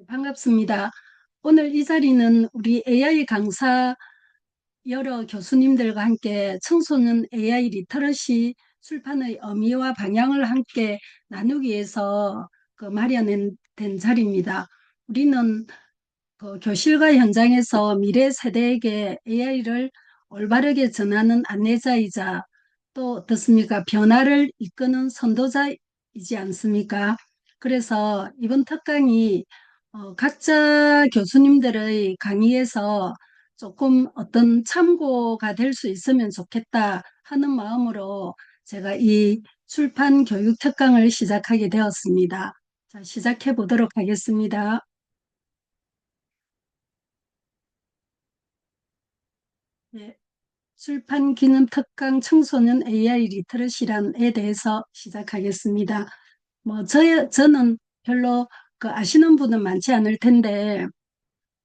반갑습니다. 오늘 이 자리는 우리 AI 강사 여러 교수님들과 함께 청소년 AI 리터러시 출판의 의미와 방향을 함께 나누기 위해서 마련된 자리입니다. 우리는 교실과 현장에서 미래 세대에게 AI를 올바르게 전하는 안내자이자 또 어떻습니까? 변화를 이끄는 선도자이지 않습니까? 그래서 이번 특강이 각자 교수님들의 강의에서 조금 어떤 참고가 될 수 있으면 좋겠다 하는 마음으로 제가 이 출판 교육 특강을 시작하게 되었습니다. 자, 시작해 보도록 하겠습니다. 네, 출판 기능 특강 청소년 AI 리터러시란에 대해서 시작하겠습니다. 저는 별로 아시는 분은 많지 않을 텐데,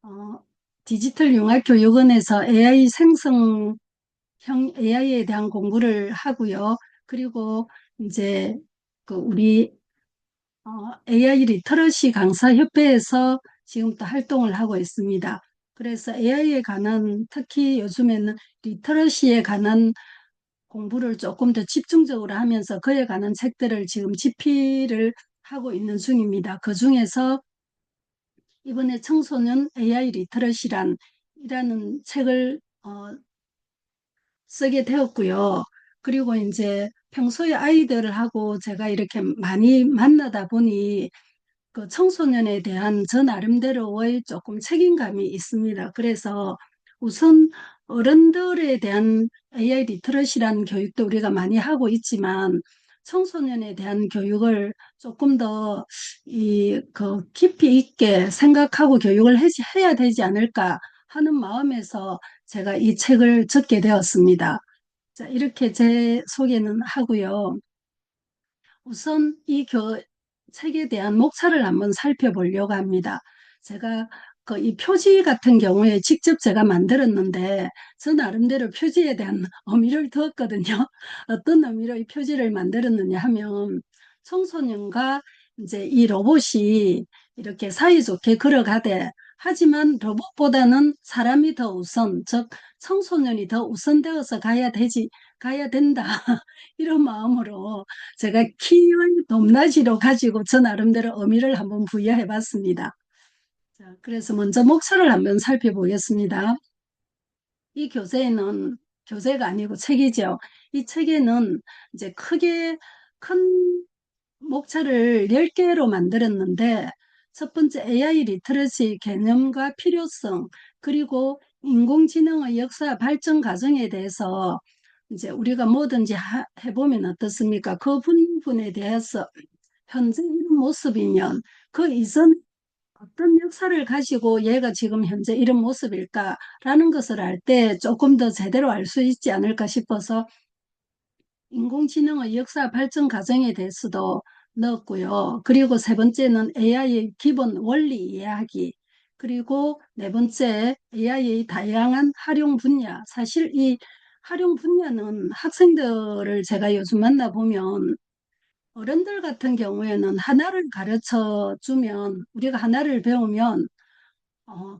어, 디지털 융합교육원에서 AI 생성형 AI에 대한 공부를 하고요. 그리고 이제 우리 AI 리터러시 강사협회에서 지금 또 활동을 하고 있습니다. 그래서 AI에 관한, 특히 요즘에는 리터러시에 관한 공부를 조금 더 집중적으로 하면서 그에 관한 책들을 지금 집필을 하고 있는 중입니다. 그 중에서 이번에 청소년 AI 리터러시란이라는 책을 쓰게 되었고요. 그리고 이제 평소에 아이들하고 제가 이렇게 많이 만나다 보니 그 청소년에 대한 저 나름대로의 조금 책임감이 있습니다. 그래서 우선 어른들에 대한 AI 리터러시라는 교육도 우리가 많이 하고 있지만 청소년에 대한 교육을 조금 더 깊이 있게 생각하고 교육을 해야 되지 않을까 하는 마음에서 제가 이 책을 적게 되었습니다. 자, 이렇게 제 소개는 하고요. 우선 책에 대한 목차를 한번 살펴보려고 합니다. 제가 이 표지 같은 경우에 직접 제가 만들었는데 저 나름대로 표지에 대한 의미를 두었거든요. 어떤 의미로 이 표지를 만들었느냐 하면 청소년과 이제 이 로봇이 이렇게 사이좋게 걸어가되 하지만 로봇보다는 사람이 더 우선, 즉 청소년이 더 우선되어서 가야 된다. 이런 마음으로 제가 키의 높낮이로 가지고 저 나름대로 의미를 한번 부여해 봤습니다. 자, 그래서 먼저 목차를 한번 살펴보겠습니다. 이 교재가 아니고 책이죠. 이 책에는 이제 크게 큰 목차를 10개로 만들었는데 첫 번째 AI 리터러시 개념과 필요성, 그리고 인공지능의 역사 발전 과정에 대해서 이제 우리가 뭐든지 해보면 어떻습니까? 그 부분에 대해서 현재 이런 모습이면 그 이전 어떤 역사를 가지고 얘가 지금 현재 이런 모습일까라는 것을 알 때 조금 더 제대로 알 수 있지 않을까 싶어서 인공지능의 역사 발전 과정에 대해서도 넣었고요. 그리고 세 번째는 AI의 기본 원리 이야기. 그리고 네 번째 AI의 다양한 활용 분야. 사실 이 활용 분야는 학생들을 제가 요즘 만나보면 어른들 같은 경우에는 하나를 가르쳐 주면 우리가 하나를 배우면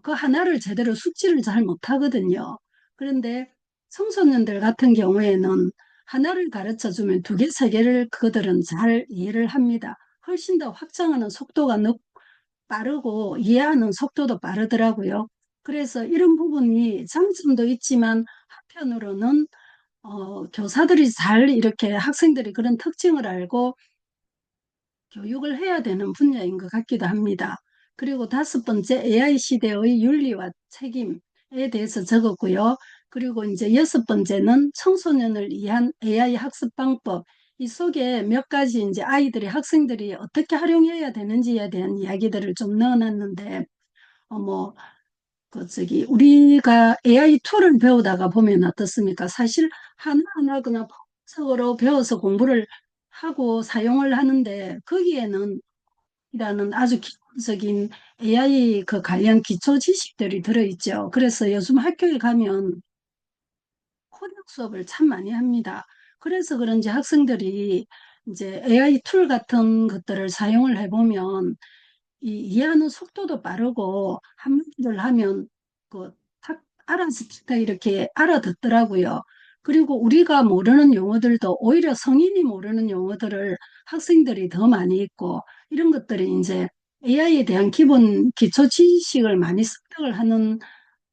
그 하나를 제대로 숙지를 잘 못하거든요. 그런데 청소년들 같은 경우에는 하나를 가르쳐 주면 두 개, 세 개를 그들은 잘 이해를 합니다. 훨씬 더 확장하는 속도가 빠르고 이해하는 속도도 빠르더라고요. 그래서 이런 부분이 장점도 있지만 한편으로는 교사들이 잘 이렇게 학생들이 그런 특징을 알고 교육을 해야 되는 분야인 것 같기도 합니다. 그리고 다섯 번째 AI 시대의 윤리와 책임에 대해서 적었고요. 그리고 이제 여섯 번째는 청소년을 위한 AI 학습 방법. 이 속에 몇 가지 이제 학생들이 어떻게 활용해야 되는지에 대한 이야기들을 좀 넣어놨는데, 뭐, 우리가 AI 툴을 배우다가 보면 어떻습니까? 사실 하나하나 그냥 폭적으로 배워서 공부를 하고 사용을 하는데 거기에는 이라는 아주 기본적인 AI 관련 기초 지식들이 들어있죠. 그래서 요즘 학교에 가면 코딩 수업을 참 많이 합니다. 그래서 그런지 학생들이 이제 AI 툴 같은 것들을 사용을 해보면 이해하는 속도도 빠르고 한마디를 하면 탁 알아서 딱 이렇게 알아듣더라고요. 그리고 우리가 모르는 용어들도 오히려 성인이 모르는 용어들을 학생들이 더 많이 있고 이런 것들이 이제 AI에 대한 기본 기초 지식을 많이 습득을 하는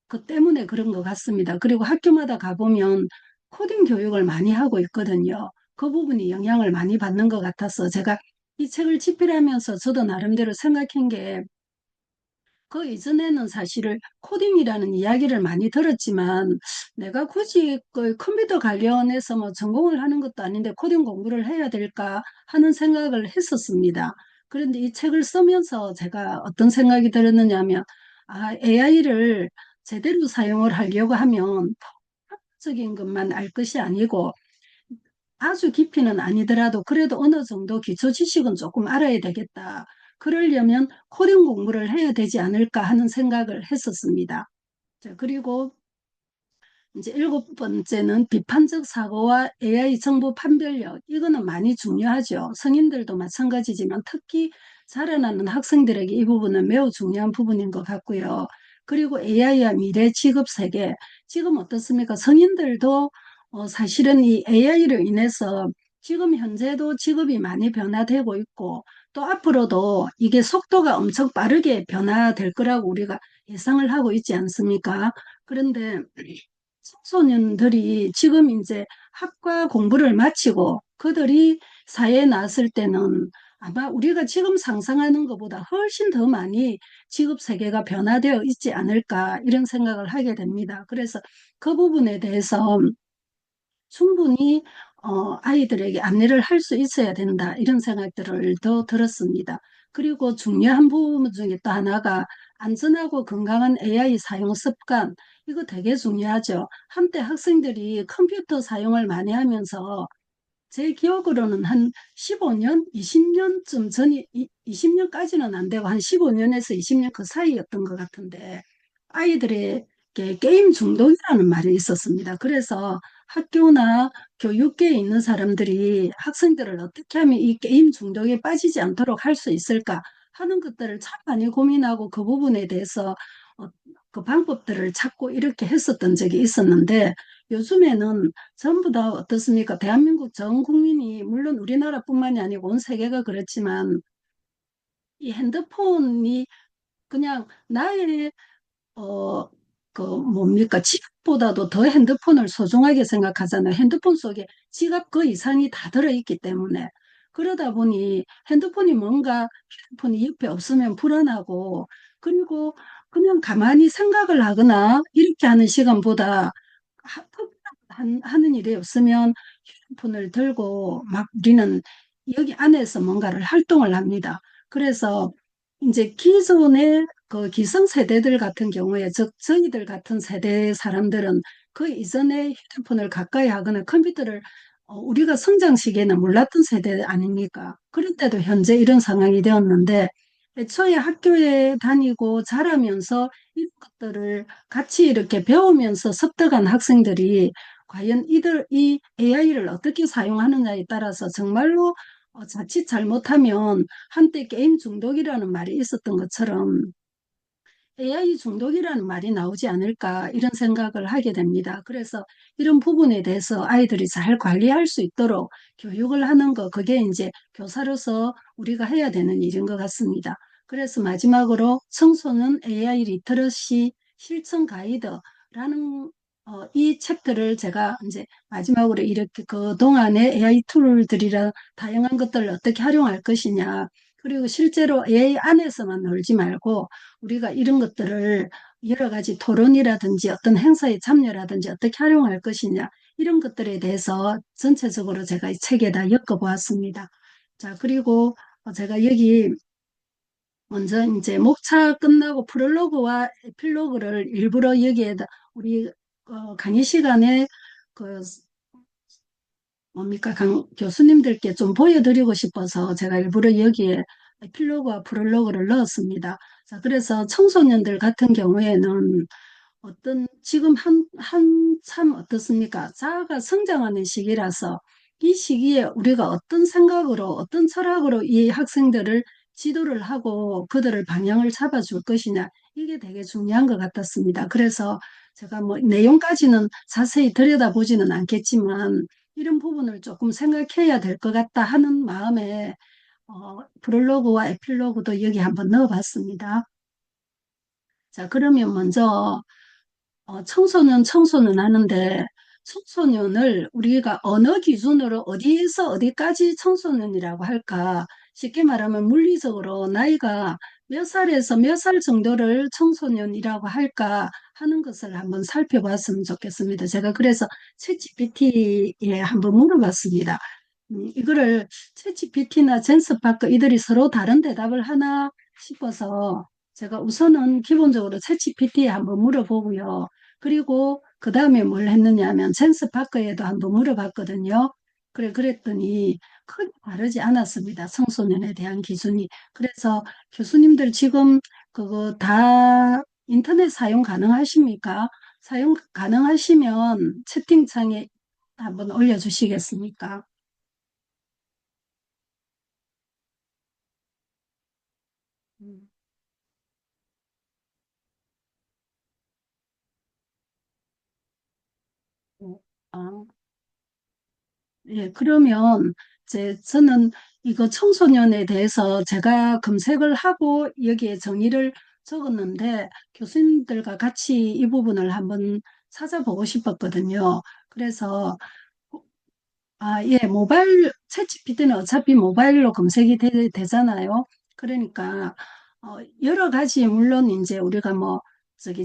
그 때문에 그런 것 같습니다. 그리고 학교마다 가보면 코딩 교육을 많이 하고 있거든요. 그 부분이 영향을 많이 받는 것 같아서 제가 이 책을 집필하면서 저도 나름대로 생각한 게 그 이전에는 사실은 코딩이라는 이야기를 많이 들었지만 내가 굳이 그 컴퓨터 관련해서 뭐 전공을 하는 것도 아닌데 코딩 공부를 해야 될까 하는 생각을 했었습니다. 그런데 이 책을 쓰면서 제가 어떤 생각이 들었느냐 하면 AI를 제대로 사용을 하려고 하면 적인 것만 알 것이 아니고 아주 깊이는 아니더라도 그래도 어느 정도 기초 지식은 조금 알아야 되겠다. 그러려면 코딩 공부를 해야 되지 않을까 하는 생각을 했었습니다. 자, 그리고 이제 일곱 번째는 비판적 사고와 AI 정보 판별력. 이거는 많이 중요하죠. 성인들도 마찬가지지만 특히 자라나는 학생들에게 이 부분은 매우 중요한 부분인 것 같고요. 그리고 AI와 미래 직업 세계. 지금 어떻습니까? 성인들도 사실은 이 AI로 인해서 지금 현재도 직업이 많이 변화되고 있고 또 앞으로도 이게 속도가 엄청 빠르게 변화될 거라고 우리가 예상을 하고 있지 않습니까? 그런데 청소년들이 지금 이제 학과 공부를 마치고 그들이 사회에 나왔을 때는 아마 우리가 지금 상상하는 것보다 훨씬 더 많이 직업 세계가 변화되어 있지 않을까 이런 생각을 하게 됩니다. 그래서 그 부분에 대해서 충분히 아이들에게 안내를 할 수 있어야 된다 이런 생각들을 더 들었습니다. 그리고 중요한 부분 중에 또 하나가 안전하고 건강한 AI 사용 습관 이거 되게 중요하죠. 한때 학생들이 컴퓨터 사용을 많이 하면서 제 기억으로는 한 15년, 20년쯤 전이, 20년까지는 안 되고 한 15년에서 20년 그 사이였던 것 같은데 아이들에게 게임 중독이라는 말이 있었습니다. 그래서 학교나 교육계에 있는 사람들이 학생들을 어떻게 하면 이 게임 중독에 빠지지 않도록 할 수 있을까 하는 것들을 참 많이 고민하고 그 부분에 대해서 어, 그 방법들을 찾고 이렇게 했었던 적이 있었는데 요즘에는 전부 다 어떻습니까? 대한민국 전 국민이 물론 우리나라뿐만이 아니고 온 세계가 그렇지만 이 핸드폰이 그냥 나의 어, 뭡니까? 지갑보다도 더 핸드폰을 소중하게 생각하잖아요. 핸드폰 속에 지갑 그 이상이 다 들어있기 때문에. 그러다 보니 핸드폰이 뭔가 핸드폰이 옆에 없으면 불안하고 그리고 그냥 가만히 생각을 하거나 이렇게 하는 시간보다 하는 일이 없으면 핸드폰을 들고 막 우리는 여기 안에서 뭔가를 활동을 합니다. 그래서 이제 기존의 그 기성세대들 같은 경우에, 즉, 저희들 같은 세대 사람들은 그 이전에 휴대폰을 가까이 하거나 컴퓨터를 우리가 성장 시기에는 몰랐던 세대 아닙니까? 그런데도 현재 이런 상황이 되었는데, 애초에 학교에 다니고 자라면서 이런 것들을 같이 이렇게 배우면서 습득한 학생들이 과연 이 AI를 어떻게 사용하느냐에 따라서 정말로 자칫 잘못하면 한때 게임 중독이라는 말이 있었던 것처럼 AI 중독이라는 말이 나오지 않을까 이런 생각을 하게 됩니다. 그래서 이런 부분에 대해서 아이들이 잘 관리할 수 있도록 교육을 하는 거, 그게 이제 교사로서 우리가 해야 되는 일인 것 같습니다. 그래서 마지막으로 청소년 AI 리터러시 실천 가이드라는 이 챕터를 제가 이제 마지막으로 이렇게 그 동안의 AI 툴들이라 다양한 것들을 어떻게 활용할 것이냐, 그리고 실제로 AI 안에서만 놀지 말고 우리가 이런 것들을 여러 가지 토론이라든지 어떤 행사에 참여라든지 어떻게 활용할 것이냐 이런 것들에 대해서 전체적으로 제가 이 책에다 엮어보았습니다. 자, 그리고 제가 여기 먼저 이제 목차 끝나고 프롤로그와 에필로그를 일부러 여기에다 우리 강의 시간에 그 뭡니까 교수님들께 좀 보여드리고 싶어서 제가 일부러 여기에 에필로그와 프롤로그를 넣었습니다. 자, 그래서 청소년들 같은 경우에는 어떤 지금 한참 어떻습니까? 자아가 성장하는 시기라서 이 시기에 우리가 어떤 생각으로 어떤 철학으로 이 학생들을 지도를 하고 그들을 방향을 잡아줄 것이냐, 이게 되게 중요한 것 같았습니다. 그래서 제가 뭐 내용까지는 자세히 들여다보지는 않겠지만 이런 부분을 조금 생각해야 될 것 같다 하는 마음에 프롤로그와 에필로그도 여기 한번 넣어봤습니다. 자, 그러면 먼저 청소년 하는데 청소년을 우리가 어느 기준으로 어디에서 어디까지 청소년이라고 할까? 쉽게 말하면 물리적으로 나이가 몇 살에서 몇 살 정도를 청소년이라고 할까 하는 것을 한번 살펴봤으면 좋겠습니다. 제가 그래서 챗GPT에 한번 물어봤습니다. 이거를 챗GPT나 젠스파크 이들이 서로 다른 대답을 하나 싶어서 제가 우선은 기본적으로 챗GPT에 한번 물어보고요. 그리고 그 다음에 뭘 했느냐면 젠스파크에도 한번 물어봤거든요. 그랬더니 크게 다르지 않았습니다. 청소년에 대한 기준이. 그래서 교수님들 지금 그거 다 인터넷 사용 가능하십니까? 사용 가능하시면 채팅창에 한번 올려주시겠습니까? 음, 아, 예, 그러면 저는 이거 청소년에 대해서 제가 검색을 하고 여기에 정의를 적었는데 교수님들과 같이 이 부분을 한번 찾아보고 싶었거든요. 그래서 예, 챗GPT는 어차피 모바일로 검색이 되잖아요. 그러니까, 여러 가지, 물론 이제 우리가 뭐,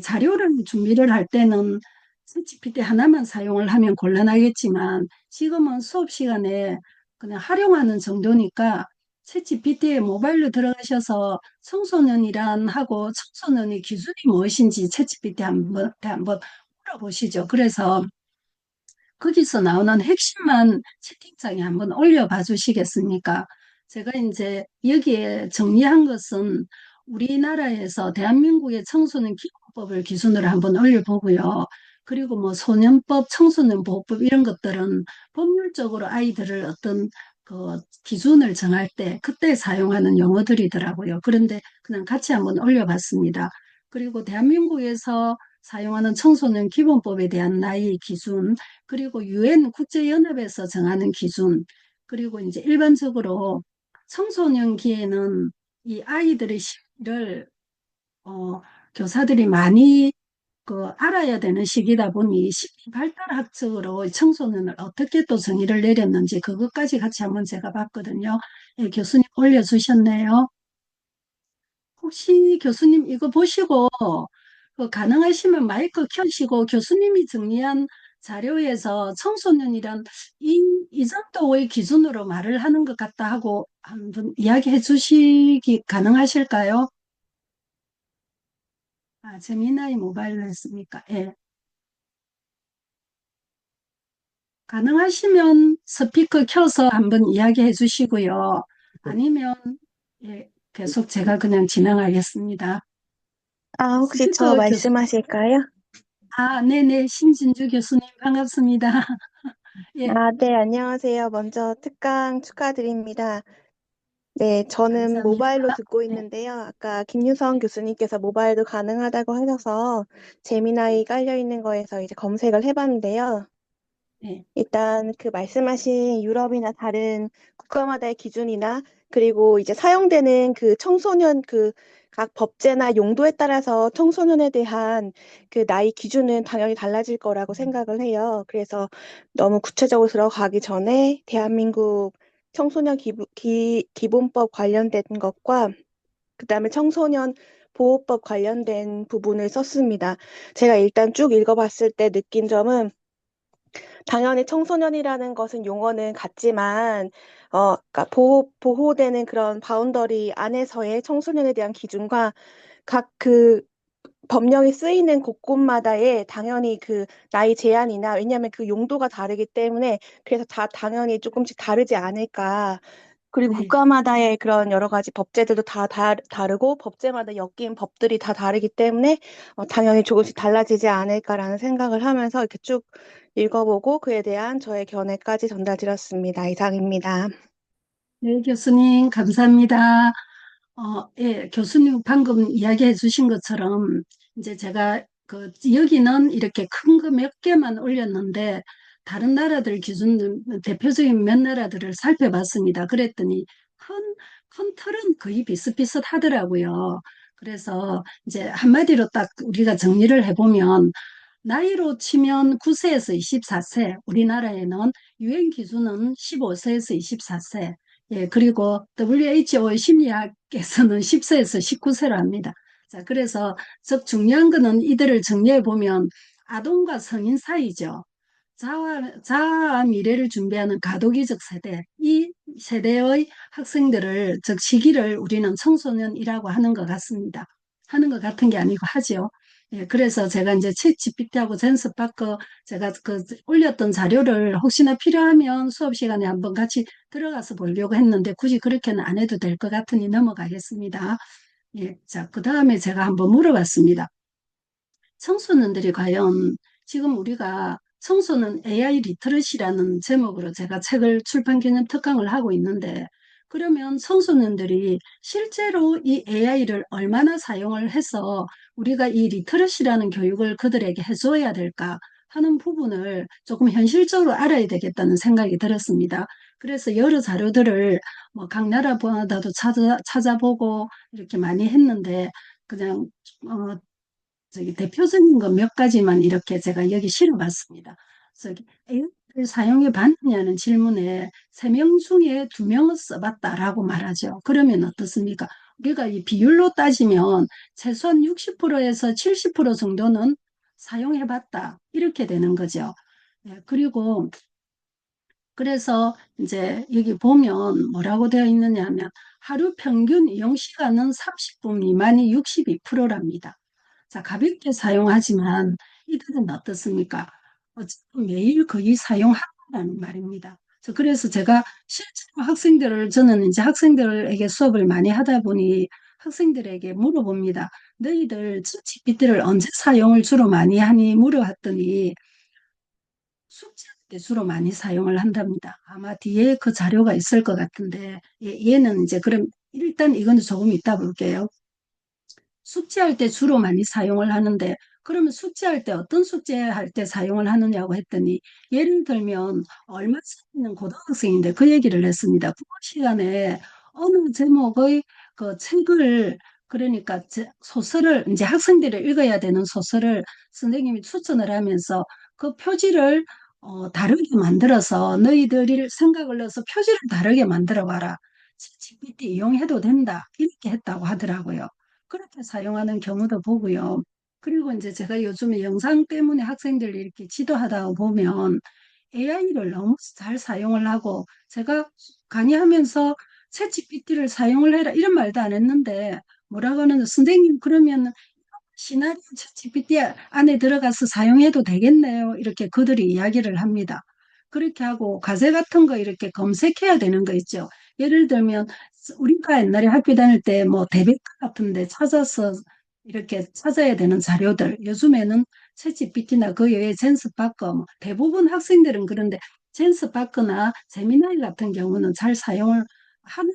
자료를 준비를 할 때는 챗GPT 하나만 사용을 하면 곤란하겠지만, 지금은 수업 시간에 그냥 활용하는 정도니까, 챗GPT에 모바일로 들어가셔서 청소년이란 하고 청소년의 기준이 무엇인지 챗GPT 한번 물어보시죠. 그래서 거기서 나오는 핵심만 채팅창에 한번 올려봐 주시겠습니까? 제가 이제 여기에 정리한 것은 우리나라에서 대한민국의 청소년 기본법을 기준으로 한번 올려보고요. 그리고 뭐 소년법, 청소년 보호법 이런 것들은 법률적으로 아이들을 어떤 그 기준을 정할 때 그때 사용하는 용어들이더라고요. 그런데 그냥 같이 한번 올려봤습니다. 그리고 대한민국에서 사용하는 청소년 기본법에 대한 나이 기준, 그리고 유엔 국제연합에서 정하는 기준, 그리고 이제 일반적으로 청소년기에는 이 아이들의 심리를 어, 교사들이 많이 알아야 되는 시기다 보니 심리 발달학적으로 청소년을 어떻게 또 정의를 내렸는지 그것까지 같이 한번 제가 봤거든요. 예, 교수님 올려주셨네요. 혹시 교수님 이거 보시고 가능하시면 마이크 켜시고 교수님이 정리한 자료에서 청소년이란 이 정도의 기준으로 말을 하는 것 같다 하고 한번 이야기해 주시기 가능하실까요? 재미나이 모바일로 했습니까? 예. 가능하시면 스피커 켜서 한번 이야기해 주시고요. 아니면 예, 계속 제가 그냥 진행하겠습니다. 혹시 저 스피커 교수 말씀하실까요? 네네. 신진주 교수님 반갑습니다. 예, 네, 안녕하세요. 먼저 특강 축하드립니다. 네, 저는 감사합니다. 모바일로 듣고 네, 있는데요. 아까 김유성 교수님께서 모바일도 가능하다고 하셔서 제미나이 깔려 있는 거에서 이제 검색을 해봤는데요. 네, 일단 그 말씀하신 유럽이나 다른 국가마다의 기준이나 그리고 이제 사용되는 그 청소년 그 각 법제나 용도에 따라서 청소년에 대한 그 나이 기준은 당연히 달라질 거라고 생각을 해요. 그래서 너무 구체적으로 들어가기 전에 대한민국 청소년 기본법 관련된 것과 그다음에 청소년 보호법 관련된 부분을 썼습니다. 제가 일단 쭉 읽어봤을 때 느낀 점은 당연히 청소년이라는 것은 용어는 같지만, 그러니까 보호되는 그런 바운더리 안에서의 청소년에 대한 기준과 각 그 법령이 쓰이는 곳곳마다의 당연히 그 나이 제한이나 왜냐하면 그 용도가 다르기 때문에 그래서 다 당연히 조금씩 다르지 않을까. 그리고 네. 국가마다의 그런 여러 가지 법제들도 다르고 법제마다 엮인 법들이 다 다르기 때문에 당연히 조금씩 달라지지 않을까라는 생각을 하면서 이렇게 쭉 읽어보고 그에 대한 저의 견해까지 전달드렸습니다. 이상입니다. 네, 교수님 감사합니다. 예, 교수님 방금 이야기해 주신 것처럼 이제 제가 여기는 이렇게 큰 거 몇 개만 올렸는데 다른 나라들 기준 대표적인 몇 나라들을 살펴봤습니다. 그랬더니 큰, 큰 틀은 거의 비슷비슷하더라고요. 그래서 이제 한마디로 딱 우리가 정리를 해보면 나이로 치면 9세에서 24세, 우리나라에는 유행 기준은 15세에서 24세, 예, 그리고 WHO 심리학에서는 10세에서 19세로 합니다. 자, 그래서 즉 중요한 거는 이들을 정리해 보면 아동과 성인 사이죠. 자아 미래를 준비하는 가도기적 세대, 이 세대의 학생들을, 즉 시기를 우리는 청소년이라고 하는 것 같습니다. 하는 것 같은 게 아니고 하죠. 예, 그래서 제가 이제 챗 GPT하고 젠스파크 제가 올렸던 자료를 혹시나 필요하면 수업 시간에 한번 같이 들어가서 보려고 했는데 굳이 그렇게는 안 해도 될 것 같으니 넘어가겠습니다. 예, 자, 그 다음에 제가 한번 물어봤습니다. 청소년들이 과연 지금 우리가 청소년 AI 리터러시라는 제목으로 제가 책을 출판 기념 특강을 하고 있는데 그러면 청소년들이 실제로 이 AI를 얼마나 사용을 해서 우리가 이 리터러시라는 교육을 그들에게 해줘야 될까 하는 부분을 조금 현실적으로 알아야 되겠다는 생각이 들었습니다. 그래서 여러 자료들을 뭐 각 나라마다도 찾아보고 이렇게 많이 했는데 그냥 대표적인 거 몇 가지만 이렇게 제가 여기 실어봤습니다. 저기 AI를 사용해 봤느냐는 질문에 3명 중에 2명은 써봤다라고 말하죠. 그러면 어떻습니까? 우리가 이 비율로 따지면 최소한 60%에서 70% 정도는 사용해 봤다. 이렇게 되는 거죠. 예, 그리고 그래서 이제 여기 보면 뭐라고 되어 있느냐 하면 하루 평균 이용 시간은 30분 미만이 62%랍니다. 자, 가볍게 사용하지만 이들은 어떻습니까? 어쨌든 매일 거의 사용한다는 말입니다. 그래서 제가 실제로 저는 이제 학생들에게 수업을 많이 하다 보니 학생들에게 물어봅니다. 너희들 GPT를 언제 사용을 주로 많이 하니? 물어봤더니 숙제할 때 주로 많이 사용을 한답니다. 아마 뒤에 그 자료가 있을 것 같은데, 얘는 이제 그럼 일단 이거는 조금 이따 볼게요. 숙제할 때 주로 많이 사용을 하는데, 그러면 숙제할 때 어떤 숙제할 때 사용을 하느냐고 했더니, 예를 들면, 얼마 전에는 고등학생인데 그 얘기를 했습니다. 국어 시간에 어느 제목의 그 책을, 그러니까 소설을, 이제 학생들이 읽어야 되는 소설을 선생님이 추천을 하면서 그 표지를 다르게 만들어서 너희들이 생각을 넣어서 표지를 다르게 만들어 봐라. GPT 이용해도 된다. 이렇게 했다고 하더라고요. 그렇게 사용하는 경우도 보고요. 그리고 이제 제가 요즘에 영상 때문에 학생들 이렇게 지도하다 보면 AI를 너무 잘 사용을 하고 제가 강의하면서 챗GPT를 사용을 해라 이런 말도 안 했는데 뭐라고 하는 선생님 그러면 시나리오 챗GPT 안에 들어가서 사용해도 되겠네요. 이렇게 그들이 이야기를 합니다. 그렇게 하고 과제 같은 거 이렇게 검색해야 되는 거 있죠. 예를 들면 우리가 옛날에 학교 다닐 때 뭐 대백과 같은 데 찾아서 이렇게 찾아야 되는 자료들 요즘에는 챗GPT나 그 외에 젠스파크 대부분 학생들은 그런데 젠스파크나 제미나이 같은 경우는 잘 사용을 하는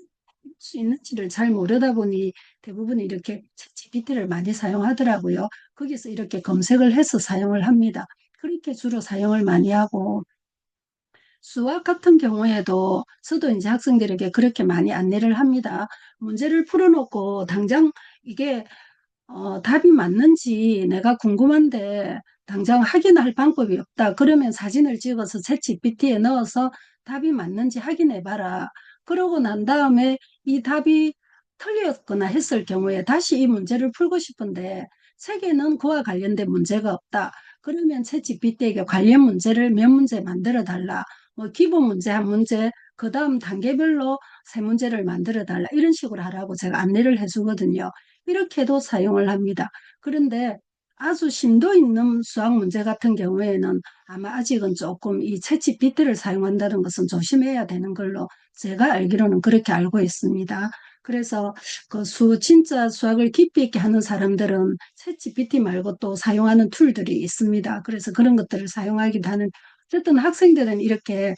수 있는지를 잘 모르다 보니 대부분 이렇게 챗GPT를 많이 사용하더라고요. 거기서 이렇게 검색을 해서 사용을 합니다. 그렇게 주로 사용을 많이 하고 수학 같은 경우에도 저도 이제 학생들에게 그렇게 많이 안내를 합니다. 문제를 풀어놓고 당장 이게 답이 맞는지 내가 궁금한데 당장 확인할 방법이 없다. 그러면 사진을 찍어서 챗GPT에 넣어서 답이 맞는지 확인해 봐라. 그러고 난 다음에 이 답이 틀렸거나 했을 경우에 다시 이 문제를 풀고 싶은데 책에는 그와 관련된 문제가 없다. 그러면 챗GPT에게 관련 문제를 몇 문제 만들어 달라. 뭐 기본 문제 한 문제, 그 다음 단계별로 세 문제를 만들어 달라. 이런 식으로 하라고 제가 안내를 해주거든요. 이렇게도 사용을 합니다. 그런데 아주 심도 있는 수학 문제 같은 경우에는 아마 아직은 조금 이 챗GPT를 사용한다는 것은 조심해야 되는 걸로 제가 알기로는 그렇게 알고 있습니다. 그래서 진짜 수학을 깊이 있게 하는 사람들은 챗GPT 말고 또 사용하는 툴들이 있습니다. 그래서 그런 것들을 사용하기도 하는, 어쨌든 학생들은 이렇게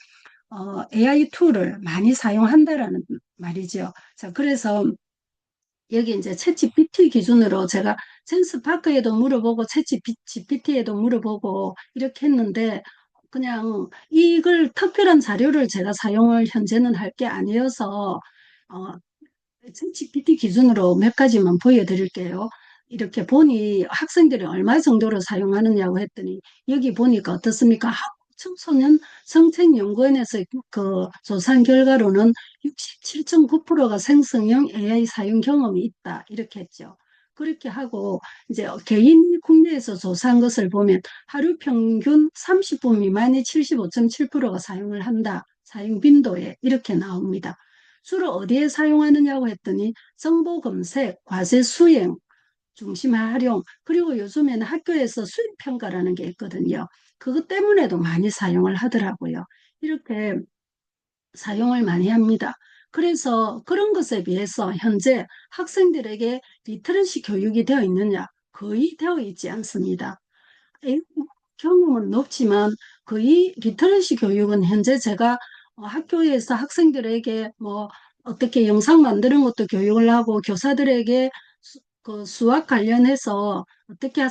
AI 툴을 많이 사용한다라는 말이죠. 자, 그래서 여기 이제 챗GPT 기준으로 제가 제임스파크에도 물어보고 챗GPT에도 물어보고 이렇게 했는데 그냥 이걸 특별한 자료를 제가 사용을 현재는 할 게 아니어서 어, 챗GPT 기준으로 몇 가지만 보여드릴게요. 이렇게 보니 학생들이 얼마 정도로 사용하느냐고 했더니 여기 보니까 어떻습니까? 청소년 정책연구원에서 그 조사한 결과로는 67.9%가 생성형 AI 사용 경험이 있다. 이렇게 했죠. 그렇게 하고 이제 개인이 국내에서 조사한 것을 보면 하루 평균 30분 미만이 75.7%가 사용을 한다. 사용 빈도에 이렇게 나옵니다. 주로 어디에 사용하느냐고 했더니 정보 검색, 과제 수행, 중심 활용, 그리고 요즘에는 학교에서 수행 평가라는 게 있거든요. 그것 때문에도 많이 사용을 하더라고요. 이렇게 사용을 많이 합니다. 그래서 그런 것에 비해서 현재 학생들에게 리터러시 교육이 되어 있느냐? 거의 되어 있지 않습니다. 경험은 높지만 거의 리터러시 교육은 현재 제가 학교에서 학생들에게 뭐 어떻게 영상 만드는 것도 교육을 하고 교사들에게 그 수학 관련해서 어떻게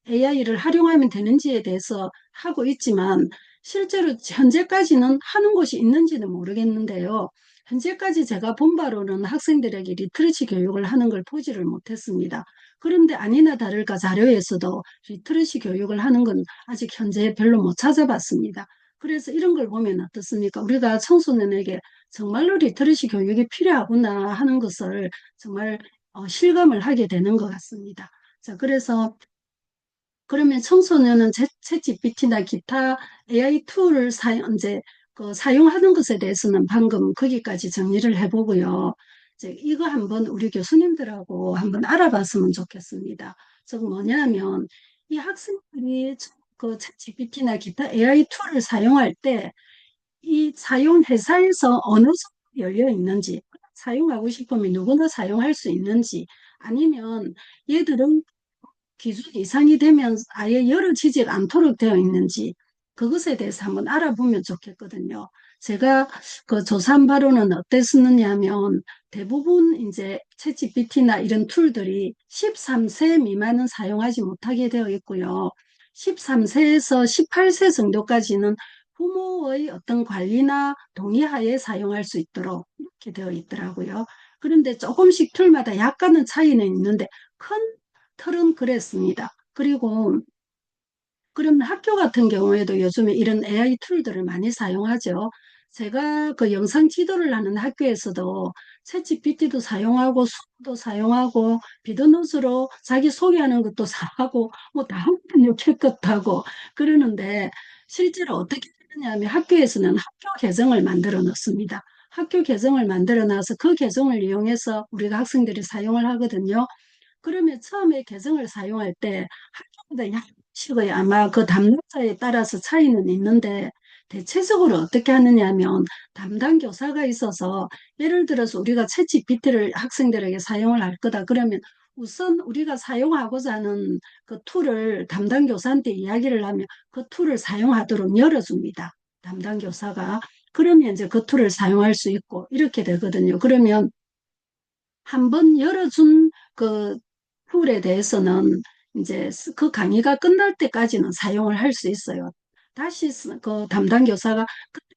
AI를 활용하면 되는지에 대해서 하고 있지만 실제로 현재까지는 하는 곳이 있는지는 모르겠는데요. 현재까지 제가 본 바로는 학생들에게 리터러시 교육을 하는 걸 보지를 못했습니다. 그런데 아니나 다를까 자료에서도 리터러시 교육을 하는 건 아직 현재 별로 못 찾아봤습니다. 그래서 이런 걸 보면 어떻습니까? 우리가 청소년에게 정말로 리터러시 교육이 필요하구나 하는 것을 정말 실감을 하게 되는 것 같습니다. 자, 그래서 그러면 청소년은 챗GPT나 기타 AI 툴을 이제 사용하는 것에 대해서는 방금 거기까지 정리를 해보고요. 이제 이거 한번 우리 교수님들하고 한번 알아봤으면 좋겠습니다. 즉 뭐냐면 이 학생들이 그 챗GPT나 기타 AI 툴을 사용할 때 이 사용 회사에서 어느 정도 열려 있는지, 사용하고 싶으면 누구나 사용할 수 있는지, 아니면 얘들은 기준 이상이 되면 아예 열어지지 않도록 되어 있는지 그것에 대해서 한번 알아보면 좋겠거든요. 제가 그 조사한 바로는 어땠느냐 하면 대부분 이제 챗GPT나 이런 툴들이 13세 미만은 사용하지 못하게 되어 있고요. 13세에서 18세 정도까지는 부모의 어떤 관리나 동의하에 사용할 수 있도록 이렇게 되어 있더라고요. 그런데 조금씩 툴마다 약간은 차이는 있는데 큰 틀은 그랬습니다. 그리고 그러면 학교 같은 경우에도 요즘에 이런 AI 툴들을 많이 사용하죠. 제가 그 영상 지도를 하는 학교에서도 챗GPT도 사용하고 수도 사용하고 비드노스로 자기 소개하는 것도 하고 뭐다 한번 할 것도 하고 그러는데 실제로 어떻게 되느냐면 학교에서는 학교 계정을 만들어 놓습니다. 학교 계정을 만들어 놔서 그 계정을 이용해서 우리가 학생들이 사용을 하거든요. 그러면 처음에 계정을 사용할 때 학교마다 약식의 아마 그 담당자에 따라서 차이는 있는데 대체적으로 어떻게 하느냐 하면 담당 교사가 있어서 예를 들어서 우리가 챗GPT를 학생들에게 사용을 할 거다 그러면 우선 우리가 사용하고자 하는 그 툴을 담당 교사한테 이야기를 하면 그 툴을 사용하도록 열어줍니다. 담당 교사가. 그러면 이제 그 툴을 사용할 수 있고 이렇게 되거든요. 그러면 한번 열어준 그 툴에 대해서는 이제 그 강의가 끝날 때까지는 사용을 할 수 있어요. 다시 그 담당 교사가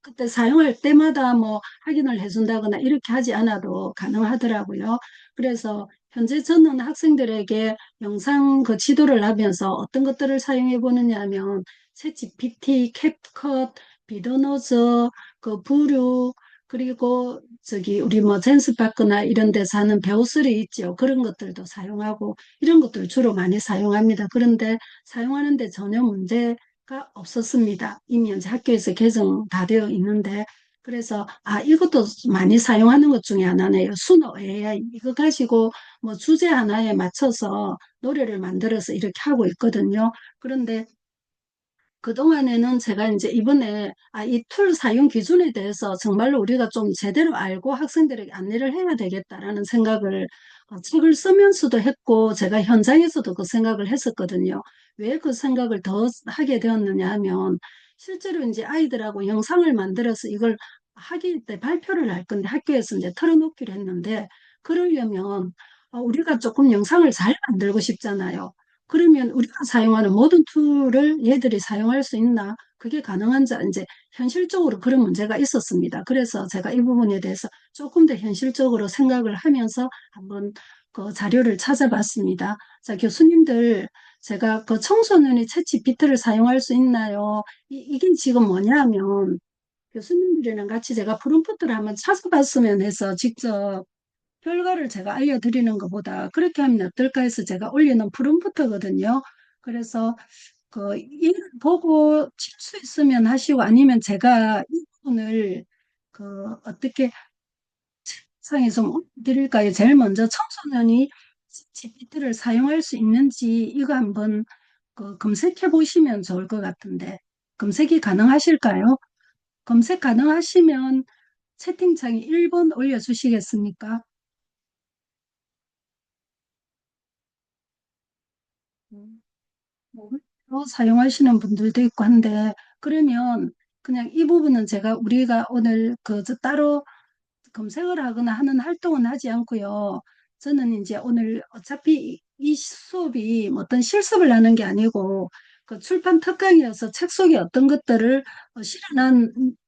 그때 사용할 때마다 뭐 확인을 해준다거나 이렇게 하지 않아도 가능하더라고요. 그래서 현재 저는 학생들에게 영상 그 지도를 하면서 어떤 것들을 사용해 보느냐 하면 챗GPT, 캡컷, 비더노즈, 그 부류, 그리고 저기 우리 뭐 젠스파크나 이런 데서 하는 배우설이 있죠. 그런 것들도 사용하고 이런 것들 주로 많이 사용합니다. 그런데 사용하는데 전혀 문제가 없었습니다. 이미 이제 학교에서 개정 다 되어 있는데 그래서 이것도 많이 사용하는 것 중에 하나네요. 수노 AI 이거 가지고 뭐 주제 하나에 맞춰서 노래를 만들어서 이렇게 하고 있거든요. 그런데 그동안에는 제가 이제 이번에 이 툴 사용 기준에 대해서 정말로 우리가 좀 제대로 알고 학생들에게 안내를 해야 되겠다라는 생각을 책을 쓰면서도 했고 제가 현장에서도 그 생각을 했었거든요. 왜 그 생각을 더 하게 되었느냐 하면 실제로 이제 아이들하고 영상을 만들어서 이걸 학기 때 발표를 할 건데 학교에서 이제 털어놓기로 했는데 그러려면 우리가 조금 영상을 잘 만들고 싶잖아요. 그러면 우리가 사용하는 모든 툴을 얘들이 사용할 수 있나? 그게 가능한지 이제 현실적으로 그런 문제가 있었습니다. 그래서 제가 이 부분에 대해서 조금 더 현실적으로 생각을 하면서 한번 그 자료를 찾아봤습니다. 자, 교수님들, 제가 그 청소년이 챗GPT를 사용할 수 있나요? 이게 지금 뭐냐면 교수님들이랑 같이 제가 프롬프트를 한번 찾아봤으면 해서 직접 결과를 제가 알려드리는 것보다 그렇게 하면 어떨까 해서 제가 올리는 프롬프트거든요. 그래서 그 이걸 보고 칠 수 있으면 하시고 아니면 제가 이 부분을 그 어떻게 상에 좀 드릴까요? 제일 먼저 청소년이 GPT를 사용할 수 있는지 이거 한번 그 검색해 보시면 좋을 것 같은데 검색이 가능하실까요? 검색 가능하시면 채팅창에 1번 올려주시겠습니까? 뭐 사용하시는 분들도 있고 한데 그러면 그냥 이 부분은 제가 우리가 오늘 저 따로 검색을 하거나 하는 활동은 하지 않고요. 저는 이제 오늘 어차피 이 수업이 뭐 어떤 실습을 하는 게 아니고 그 출판 특강이어서 책 속에 어떤 것들을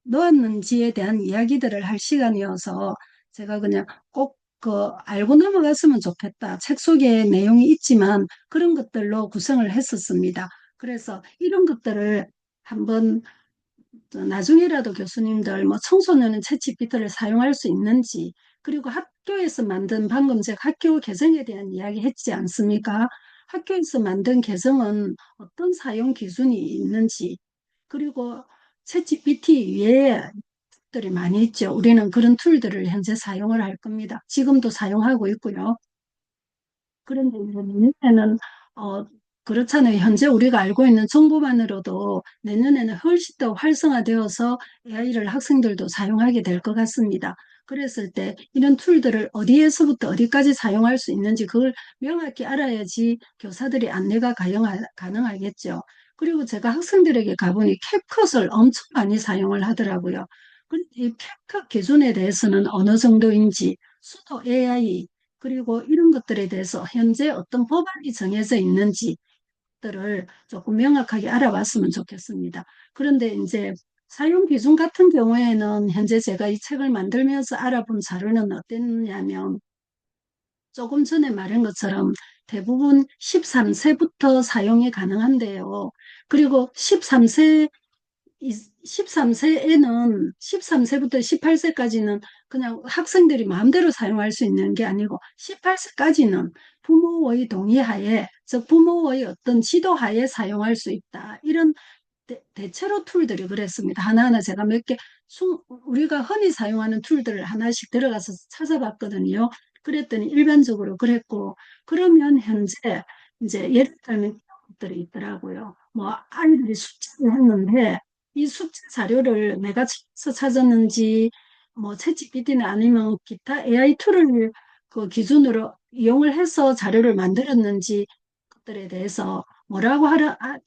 놓았는지에 대한 이야기들을 할 시간이어서 제가 그냥 꼭 그 알고 넘어갔으면 좋겠다. 책 속에 내용이 있지만 그런 것들로 구성을 했었습니다. 그래서 이런 것들을 한번 나중에라도 교수님들 뭐 청소년은 챗GPT를 사용할 수 있는지 그리고 학교에서 만든 방금 제가 학교 개정에 대한 이야기 했지 않습니까? 학교에서 만든 개정은 어떤 사용 기준이 있는지 그리고 챗GPT 외에 들이 많이 있죠. 우리는 그런 툴들을 현재 사용을 할 겁니다. 지금도 사용하고 있고요. 그런데 이제 내년에는 그렇잖아요. 현재 우리가 알고 있는 정보만으로도 내년에는 훨씬 더 활성화되어서 AI를 학생들도 사용하게 될 것 같습니다. 그랬을 때 이런 툴들을 어디에서부터 어디까지 사용할 수 있는지 그걸 명확히 알아야지 교사들이 안내가 가능하겠죠. 그리고 제가 학생들에게 가보니 캡컷을 엄청 많이 사용을 하더라고요. 그런데 이 캡컷 기준에 대해서는 어느 정도인지 수도 AI 그리고 이런 것들에 대해서 현재 어떤 법안이 정해져 있는지 들을 조금 명확하게 알아봤으면 좋겠습니다. 그런데 이제 사용 기준 같은 경우에는 현재 제가 이 책을 만들면서 알아본 자료는 어땠냐면 조금 전에 말한 것처럼 대부분 13세부터 사용이 가능한데요. 그리고 13세에는 13세부터 18세까지는 그냥 학생들이 마음대로 사용할 수 있는 게 아니고 18세까지는 부모의 동의하에, 즉 부모의 어떤 지도하에 사용할 수 있다. 이런 대체로 툴들이 그랬습니다. 하나하나 제가 몇 개, 우리가 흔히 사용하는 툴들을 하나씩 들어가서 찾아봤거든요. 그랬더니 일반적으로 그랬고, 그러면 현재 이제 예를 들면 이런 것들이 있더라고요. 뭐 아이들이 숙제를 했는데 이 숙제 자료를 내가 찾아서 찾았는지 뭐 챗GPT는 아니면 기타 AI 툴을 그 기준으로 이용을 해서 자료를 만들었는지 것들에 대해서 뭐라고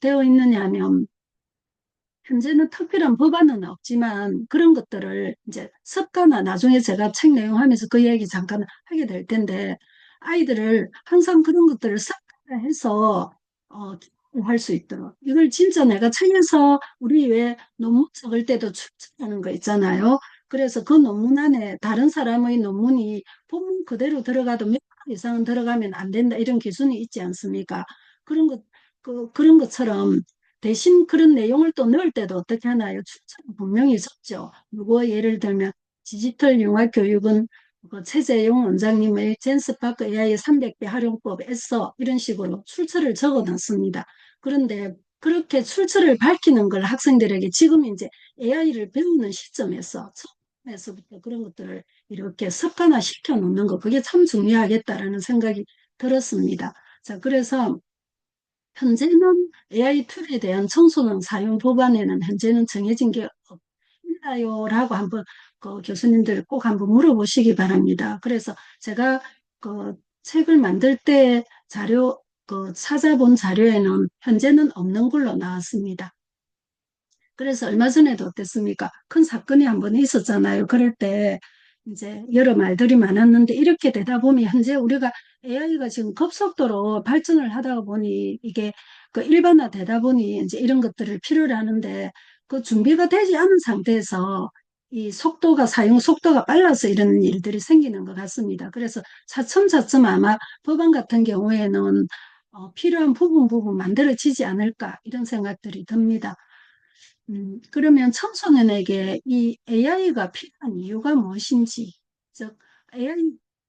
되어 있느냐 하면 현재는 특별한 법안은 없지만 그런 것들을 이제 습관화 나중에 제가 책 내용하면서 그 얘기 잠깐 하게 될 텐데 아이들을 항상 그런 것들을 습관화해서 할 수 있도록 이걸 진짜 내가 책에서 우리 왜 논문 적을 때도 추천하는 거 있잖아요. 그래서 그 논문 안에 다른 사람의 논문이 본문 그대로 들어가도 몇 번 이상은 들어가면 안 된다 이런 기준이 있지 않습니까? 그런 것 그런 것처럼 대신 그런 내용을 또 넣을 때도 어떻게 하나요? 출처는 분명히 적죠. 누구 예를 들면 디지털 융합 교육은 그 최재용 원장님의 젠스파크 AI 300배 활용법에서 이런 식으로 출처를 적어 놨습니다. 그런데 그렇게 출처를 밝히는 걸 학생들에게 지금 이제 AI를 배우는 시점에서 처음에서부터 그런 것들을 이렇게 습관화 시켜 놓는 거 그게 참 중요하겠다라는 생각이 들었습니다. 자, 그래서 현재는 AI 툴에 대한 청소년 사용 법안에는 현재는 정해진 게 없나요?라고 한번 그 교수님들 꼭 한번 물어보시기 바랍니다. 그래서 제가 그 책을 만들 때 자료 찾아본 자료에는 현재는 없는 걸로 나왔습니다. 그래서 얼마 전에도 어땠습니까? 큰 사건이 한번 있었잖아요. 그럴 때 이제 여러 말들이 많았는데 이렇게 되다 보면 현재 우리가 AI가 지금 급속도로 발전을 하다 보니 이게 그 일반화되다 보니 이제 이런 것들을 필요로 하는데 그 준비가 되지 않은 상태에서 이 속도가 사용 속도가 빨라서 이런 일들이 생기는 것 같습니다. 그래서 차츰차츰 아마 법안 같은 경우에는 필요한 부분 만들어지지 않을까 이런 생각들이 듭니다. 그러면 청소년에게 이 AI가 필요한 이유가 무엇인지, 즉 AI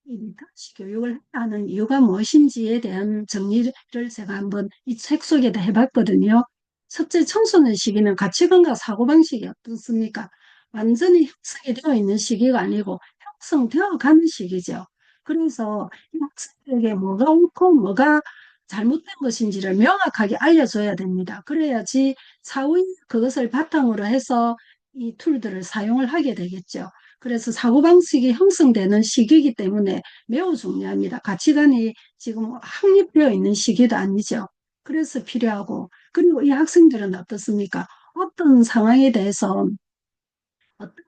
리터러시 교육을 해야 하는 이유가 무엇인지에 대한 정리를 제가 한번 이 책 속에다 해봤거든요. 첫째, 청소년 시기는 가치관과 사고방식이 어떻습니까? 완전히 형성이 되어 있는 시기가 아니고 형성되어 가는 시기죠. 그래서 이 학생들에게 뭐가 옳고 뭐가 잘못된 것인지를 명확하게 알려줘야 됩니다. 그래야지 사후에 그것을 바탕으로 해서 이 툴들을 사용을 하게 되겠죠. 그래서 사고방식이 형성되는 시기이기 때문에 매우 중요합니다. 가치관이 지금 확립되어 있는 시기도 아니죠. 그래서 필요하고, 그리고 이 학생들은 어떻습니까? 어떤 상황에 대해서 어떻게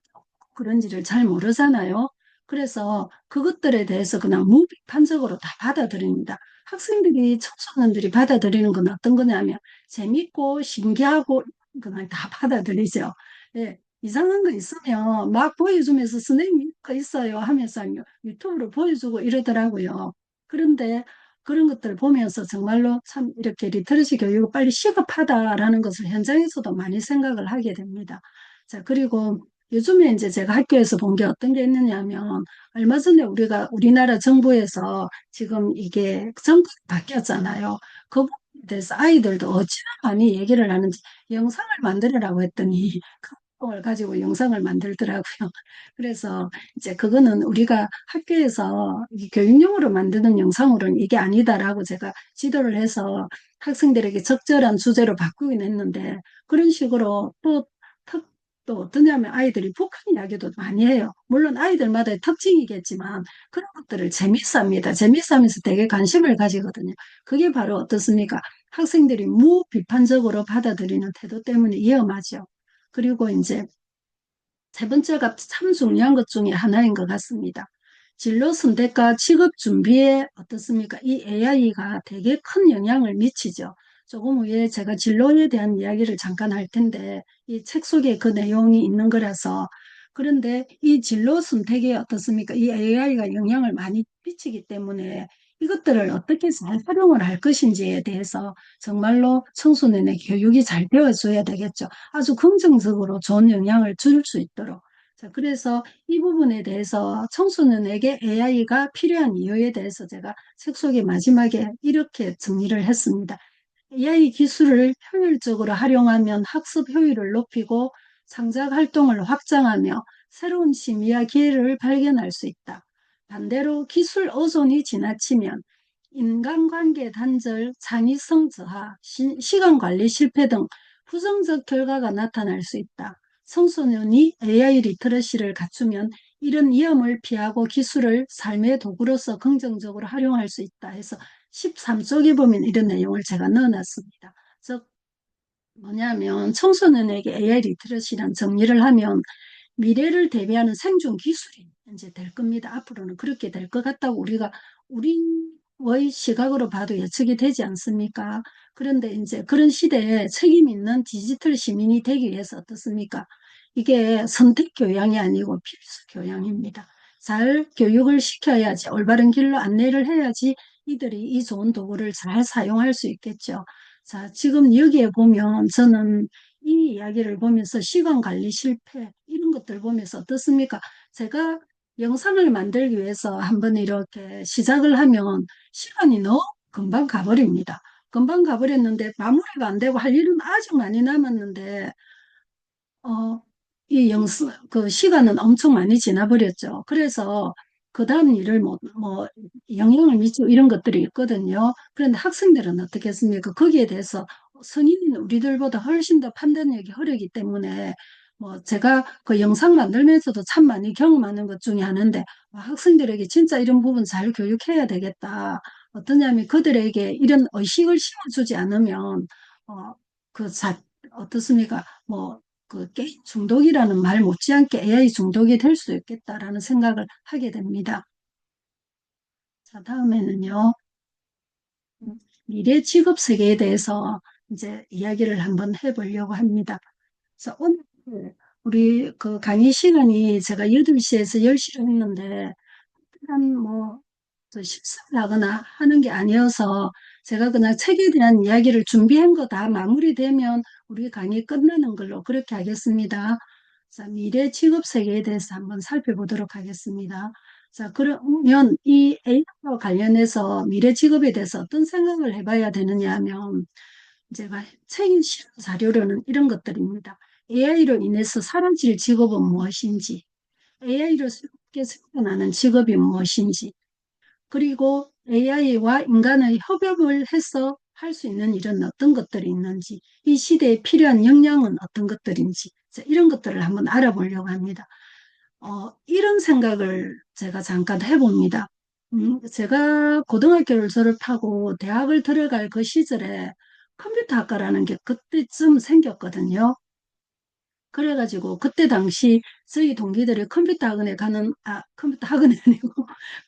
그런지를 잘 모르잖아요. 그래서 그것들에 대해서 그냥 무비판적으로 다 받아들입니다. 학생들이, 청소년들이 받아들이는 건 어떤 거냐면 재밌고 신기하고 그냥 다 받아들이죠. 예, 이상한 거 있으면 막 보여주면서 선생님 이거 있어요 하면서 유튜브로 보여주고 이러더라고요. 그런데 그런 것들을 보면서 정말로 참 이렇게 리터러시 교육이 빨리 시급하다라는 것을 현장에서도 많이 생각을 하게 됩니다. 자, 그리고 요즘에 이제 제가 학교에서 본 게 어떤 게 있느냐 하면 얼마 전에 우리나라 정부에서 지금 이게 정책이 바뀌었잖아요. 그 부분에 대해서 아이들도 어찌나 많이 얘기를 하는지 영상을 만들으라고 했더니 그 걸 가지고 영상을 만들더라고요. 그래서 이제 그거는 우리가 학교에서 이 교육용으로 만드는 영상으로는 이게 아니다라고 제가 지도를 해서 학생들에게 적절한 주제로 바꾸긴 했는데 그런 식으로 또 어떠냐면 아이들이 북한 이야기도 많이 해요. 물론 아이들마다의 특징이겠지만 그런 것들을 재밌어 합니다. 재밌어 하면서 되게 관심을 가지거든요. 그게 바로 어떻습니까? 학생들이 무비판적으로 받아들이는 태도 때문에 위험하죠. 그리고 이제 세 번째가 참 중요한 것 중에 하나인 것 같습니다. 진로 선택과 취업 준비에 어떻습니까? 이 AI가 되게 큰 영향을 미치죠. 조금 후에 제가 진로에 대한 이야기를 잠깐 할 텐데 이 책 속에 그 내용이 있는 거라서 그런데 이 진로 선택에 어떻습니까? 이 AI가 영향을 많이 미치기 때문에 이것들을 어떻게 잘 활용을 할 것인지에 대해서 정말로 청소년의 교육이 잘 되어줘야 되겠죠. 아주 긍정적으로 좋은 영향을 줄 수 있도록. 자, 그래서 이 부분에 대해서 청소년에게 AI가 필요한 이유에 대해서 제가 책 속에 마지막에 이렇게 정리를 했습니다. AI 기술을 효율적으로 활용하면 학습 효율을 높이고 창작 활동을 확장하며 새로운 취미와 기회를 발견할 수 있다. 반대로 기술 의존이 지나치면 인간관계 단절, 창의성 저하, 시간 관리 실패 등 부정적 결과가 나타날 수 있다. 청소년이 AI 리터러시를 갖추면 이런 위험을 피하고 기술을 삶의 도구로서 긍정적으로 활용할 수 있다 해서 13쪽에 보면 이런 내용을 제가 넣어놨습니다. 즉 뭐냐면 청소년에게 AI 리터러시란 정리를 하면 미래를 대비하는 생존 기술이 이제 될 겁니다. 앞으로는 그렇게 될 것 같다고 우리의 시각으로 봐도 예측이 되지 않습니까? 그런데 이제 그런 시대에 책임 있는 디지털 시민이 되기 위해서 어떻습니까? 이게 선택 교양이 아니고 필수 교양입니다. 잘 교육을 시켜야지, 올바른 길로 안내를 해야지 이들이 이 좋은 도구를 잘 사용할 수 있겠죠. 자, 지금 여기에 보면 저는 이 이야기를 보면서 시간 관리 실패 이런 것들 보면서 어떻습니까? 제가 영상을 만들기 위해서 한번 이렇게 시작을 하면 시간이 너무 금방 가버립니다. 금방 가버렸는데 마무리가 안 되고 할 일은 아직 많이 남았는데 어, 그 시간은 엄청 많이 지나버렸죠. 그래서 그 다음 일을 영향을 미치고 이런 것들이 있거든요. 그런데 학생들은 어떻게 했습니까? 거기에 대해서 성인인 우리들보다 훨씬 더 판단력이 흐르기 때문에 제가 그 영상 만들면서도 참 많이 경험하는 것 중에 하나인데 학생들에게 진짜 이런 부분 잘 교육해야 되겠다. 어떠냐면 그들에게 이런 의식을 심어주지 않으면 어, 그 어떻습니까? 그 게임 중독이라는 말 못지않게 AI 중독이 될 수 있겠다라는 생각을 하게 됩니다. 자, 다음에는요. 미래 직업 세계에 대해서 이제 이야기를 한번 해보려고 합니다. 그래서 오늘 우리 그 강의 시간이 제가 8시에서 10시로 했는데 특별한 뭐 실수를 하거나 하는 게 아니어서 제가 그냥 책에 대한 이야기를 준비한 거 다 마무리되면 우리 강의 끝나는 걸로 그렇게 하겠습니다. 자, 미래 직업 세계에 대해서 한번 살펴보도록 하겠습니다. 자, 그러면 이 AI와 관련해서 미래 직업에 대해서 어떤 생각을 해봐야 되느냐 하면 제가 책임 실험 자료로는 이런 것들입니다. AI로 인해서 사라질 직업은 무엇인지, AI로 새롭게 생겨나는 직업이 무엇인지, 그리고 AI와 인간의 협업을 해서 할 수 있는 일은 어떤 것들이 있는지, 이 시대에 필요한 역량은 어떤 것들인지, 이런 것들을 한번 알아보려고 합니다. 이런 생각을 제가 잠깐 해봅니다. 제가 고등학교를 졸업하고 대학을 들어갈 그 시절에 컴퓨터 학과라는 게 그때쯤 생겼거든요. 그래가지고 그때 당시 저희 동기들이 컴퓨터 학원에 가는, 컴퓨터 학원이 아니고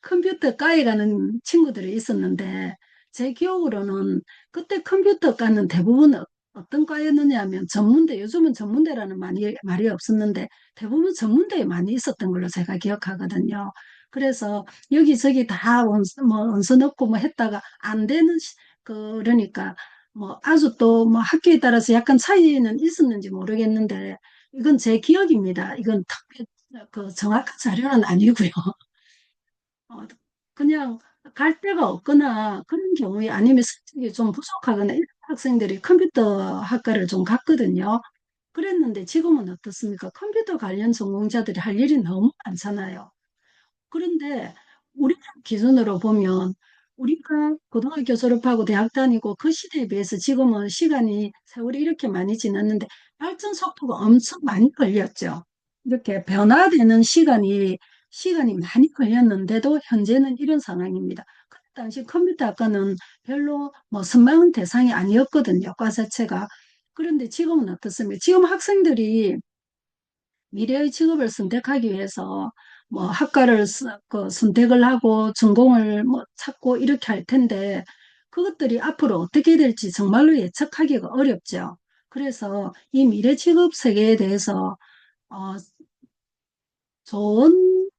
컴퓨터 과에 가는 친구들이 있었는데 제 기억으로는 그때 컴퓨터 과는 대부분 어떤 과였느냐 하면 전문대, 요즘은 전문대라는 말이 없었는데 대부분 전문대에 많이 있었던 걸로 제가 기억하거든요. 그래서 여기저기 다 원서 넣고 뭐 했다가 안 되는, 그러니까 뭐 아주 또 뭐 학교에 따라서 약간 차이는 있었는지 모르겠는데 이건 제 기억입니다. 이건 그 정확한 자료는 아니고요. 어, 그냥 갈 데가 없거나 그런 경우에 아니면 성적이 좀 부족하거나 이런 학생들이 컴퓨터 학과를 좀 갔거든요. 그랬는데 지금은 어떻습니까? 컴퓨터 관련 전공자들이 할 일이 너무 많잖아요. 그런데 우리 기준으로 보면 우리가 고등학교 졸업하고 대학 다니고 그 시대에 비해서 지금은 세월이 이렇게 많이 지났는데 발전 속도가 엄청 많이 걸렸죠. 이렇게 변화되는 시간이 많이 걸렸는데도 현재는 이런 상황입니다. 그 당시 컴퓨터 학과는 별로 뭐 선망은 대상이 아니었거든요. 과 자체가. 그런데 지금은 어떻습니까? 지금 학생들이 미래의 직업을 선택하기 위해서 뭐 학과를 선택을 하고 전공을 뭐 찾고 이렇게 할 텐데 그것들이 앞으로 어떻게 될지 정말로 예측하기가 어렵죠. 그래서 이 미래 직업 세계에 대해서 어, 좋은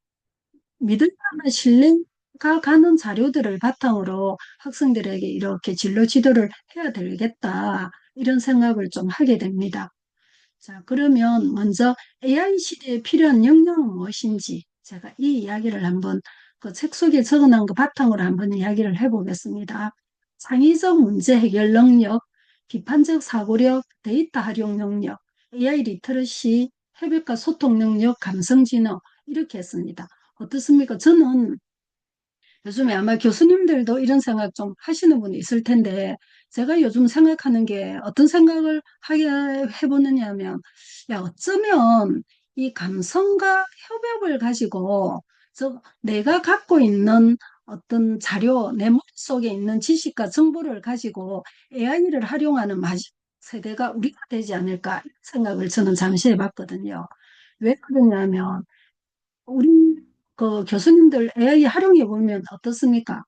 믿을 만한 신뢰가 가는 자료들을 바탕으로 학생들에게 이렇게 진로 지도를 해야 되겠다 이런 생각을 좀 하게 됩니다. 자, 그러면 먼저 AI 시대에 필요한 역량은 무엇인지 제가 이 이야기를 한번 그 책 속에 적어놓은 거 바탕으로 한번 이야기를 해보겠습니다. 창의적 문제 해결 능력, 비판적 사고력, 데이터 활용 능력, AI 리터러시, 해외과 소통 능력, 감성지능 이렇게 했습니다. 어떻습니까? 저는 요즘에 아마 교수님들도 이런 생각 좀 하시는 분이 있을 텐데, 제가 요즘 생각하는 게 어떤 생각을 하게 해보느냐 하면, 야, 어쩌면 이 감성과 협업을 가지고, 내가 갖고 있는 어떤 자료, 내 머릿속에 있는 지식과 정보를 가지고 AI를 활용하는 마지막 세대가 우리가 되지 않을까, 이런 생각을 저는 잠시 해봤거든요. 왜 그러냐면, 우리 그 교수님들 AI 활용해 보면 어떻습니까?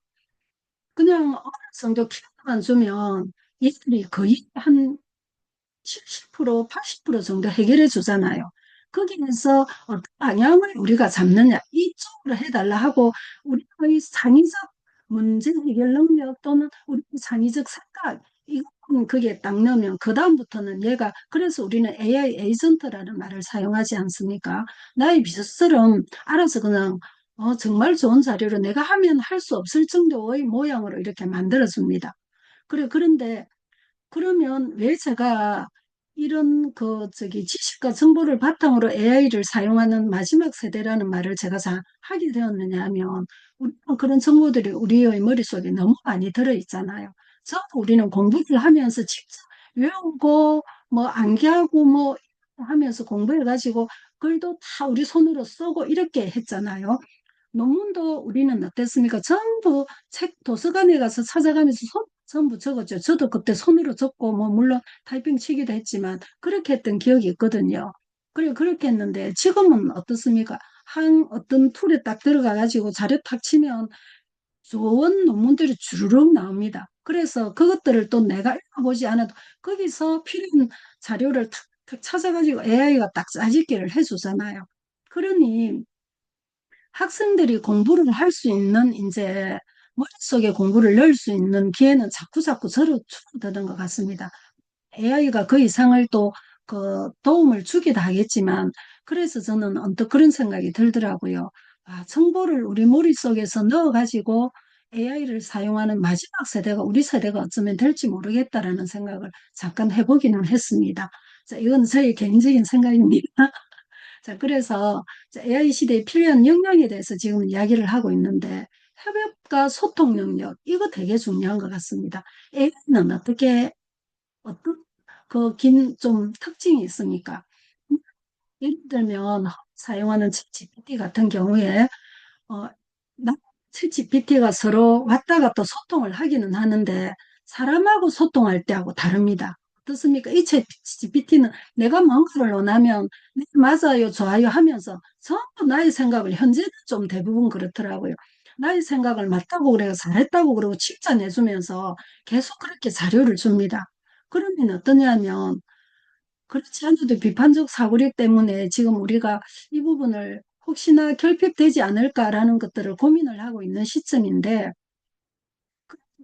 그냥 어느 정도 키워만 주면 이들이 거의 한 70%, 80% 정도 해결해 주잖아요. 거기에서 어떤 방향을 우리가 잡느냐, 이쪽으로 해달라 하고 우리의 창의적 문제 해결 능력 또는 우리 창의적 생각, 이거는 거기에 딱 넣으면 그다음부터는 그래서 우리는 AI 에이전트라는 말을 사용하지 않습니까? 나의 비서처럼 알아서 그냥 정말 좋은 자료로 내가 하면 할 수 없을 정도의 모양으로 이렇게 만들어줍니다. 그런데 그러면 왜 제가 이런 지식과 정보를 바탕으로 AI를 사용하는 마지막 세대라는 말을 제가 하게 되었느냐 하면 그런 정보들이 우리의 머릿속에 너무 많이 들어있잖아요. 우리는 공부를 하면서 직접 외우고 뭐 암기하고 뭐 하면서 공부해가지고 글도 다 우리 손으로 쓰고 이렇게 했잖아요. 논문도 우리는 어땠습니까? 전부 책 도서관에 가서 찾아가면서 전부 적었죠. 저도 그때 손으로 적고, 뭐, 물론 타이핑 치기도 했지만, 그렇게 했던 기억이 있거든요. 그래, 그렇게 했는데, 지금은 어떻습니까? 한 어떤 툴에 딱 들어가가지고 자료 탁 치면 좋은 논문들이 주르륵 나옵니다. 그래서 그것들을 또 내가 읽어보지 않아도 거기서 필요한 자료를 탁탁 찾아가지고 AI가 딱 짜집기를 해주잖아요. 그러니 학생들이 공부를 할 수 있는 이제 머릿속에 공부를 넣을 수 있는 기회는 자꾸자꾸 줄어드는 것 같습니다. AI가 그 이상을 또 그 도움을 주기도 하겠지만, 그래서 저는 언뜻 그런 생각이 들더라고요. 아, 정보를 우리 머릿속에서 넣어가지고 AI를 사용하는 마지막 세대가 우리 세대가 어쩌면 될지 모르겠다라는 생각을 잠깐 해보기는 했습니다. 자, 이건 저의 개인적인 생각입니다. 자, 그래서 AI 시대에 필요한 역량에 대해서 지금 이야기를 하고 있는데, 협업과 소통 능력, 이거 되게 중요한 것 같습니다. AI는 어떤 긴 좀 특징이 있으니까. 예를 들면 사용하는 GPT 같은 경우에 어, 챗GPT가 서로 왔다 갔다 소통을 하기는 하는데 사람하고 소통할 때하고 다릅니다. 어떻습니까? 이 챗GPT는 내가 뭔가를 원하면 네, 맞아요, 좋아요 하면서 전부 나의 생각을 현재는 좀 대부분 그렇더라고요. 나의 생각을 맞다고 그래요, 잘했다고 그러고 칭찬해주면서 계속 그렇게 자료를 줍니다. 그러면 어떠냐면 그렇지 않아도 비판적 사고력 때문에 지금 우리가 이 부분을 혹시나 결핍되지 않을까라는 것들을 고민을 하고 있는 시점인데,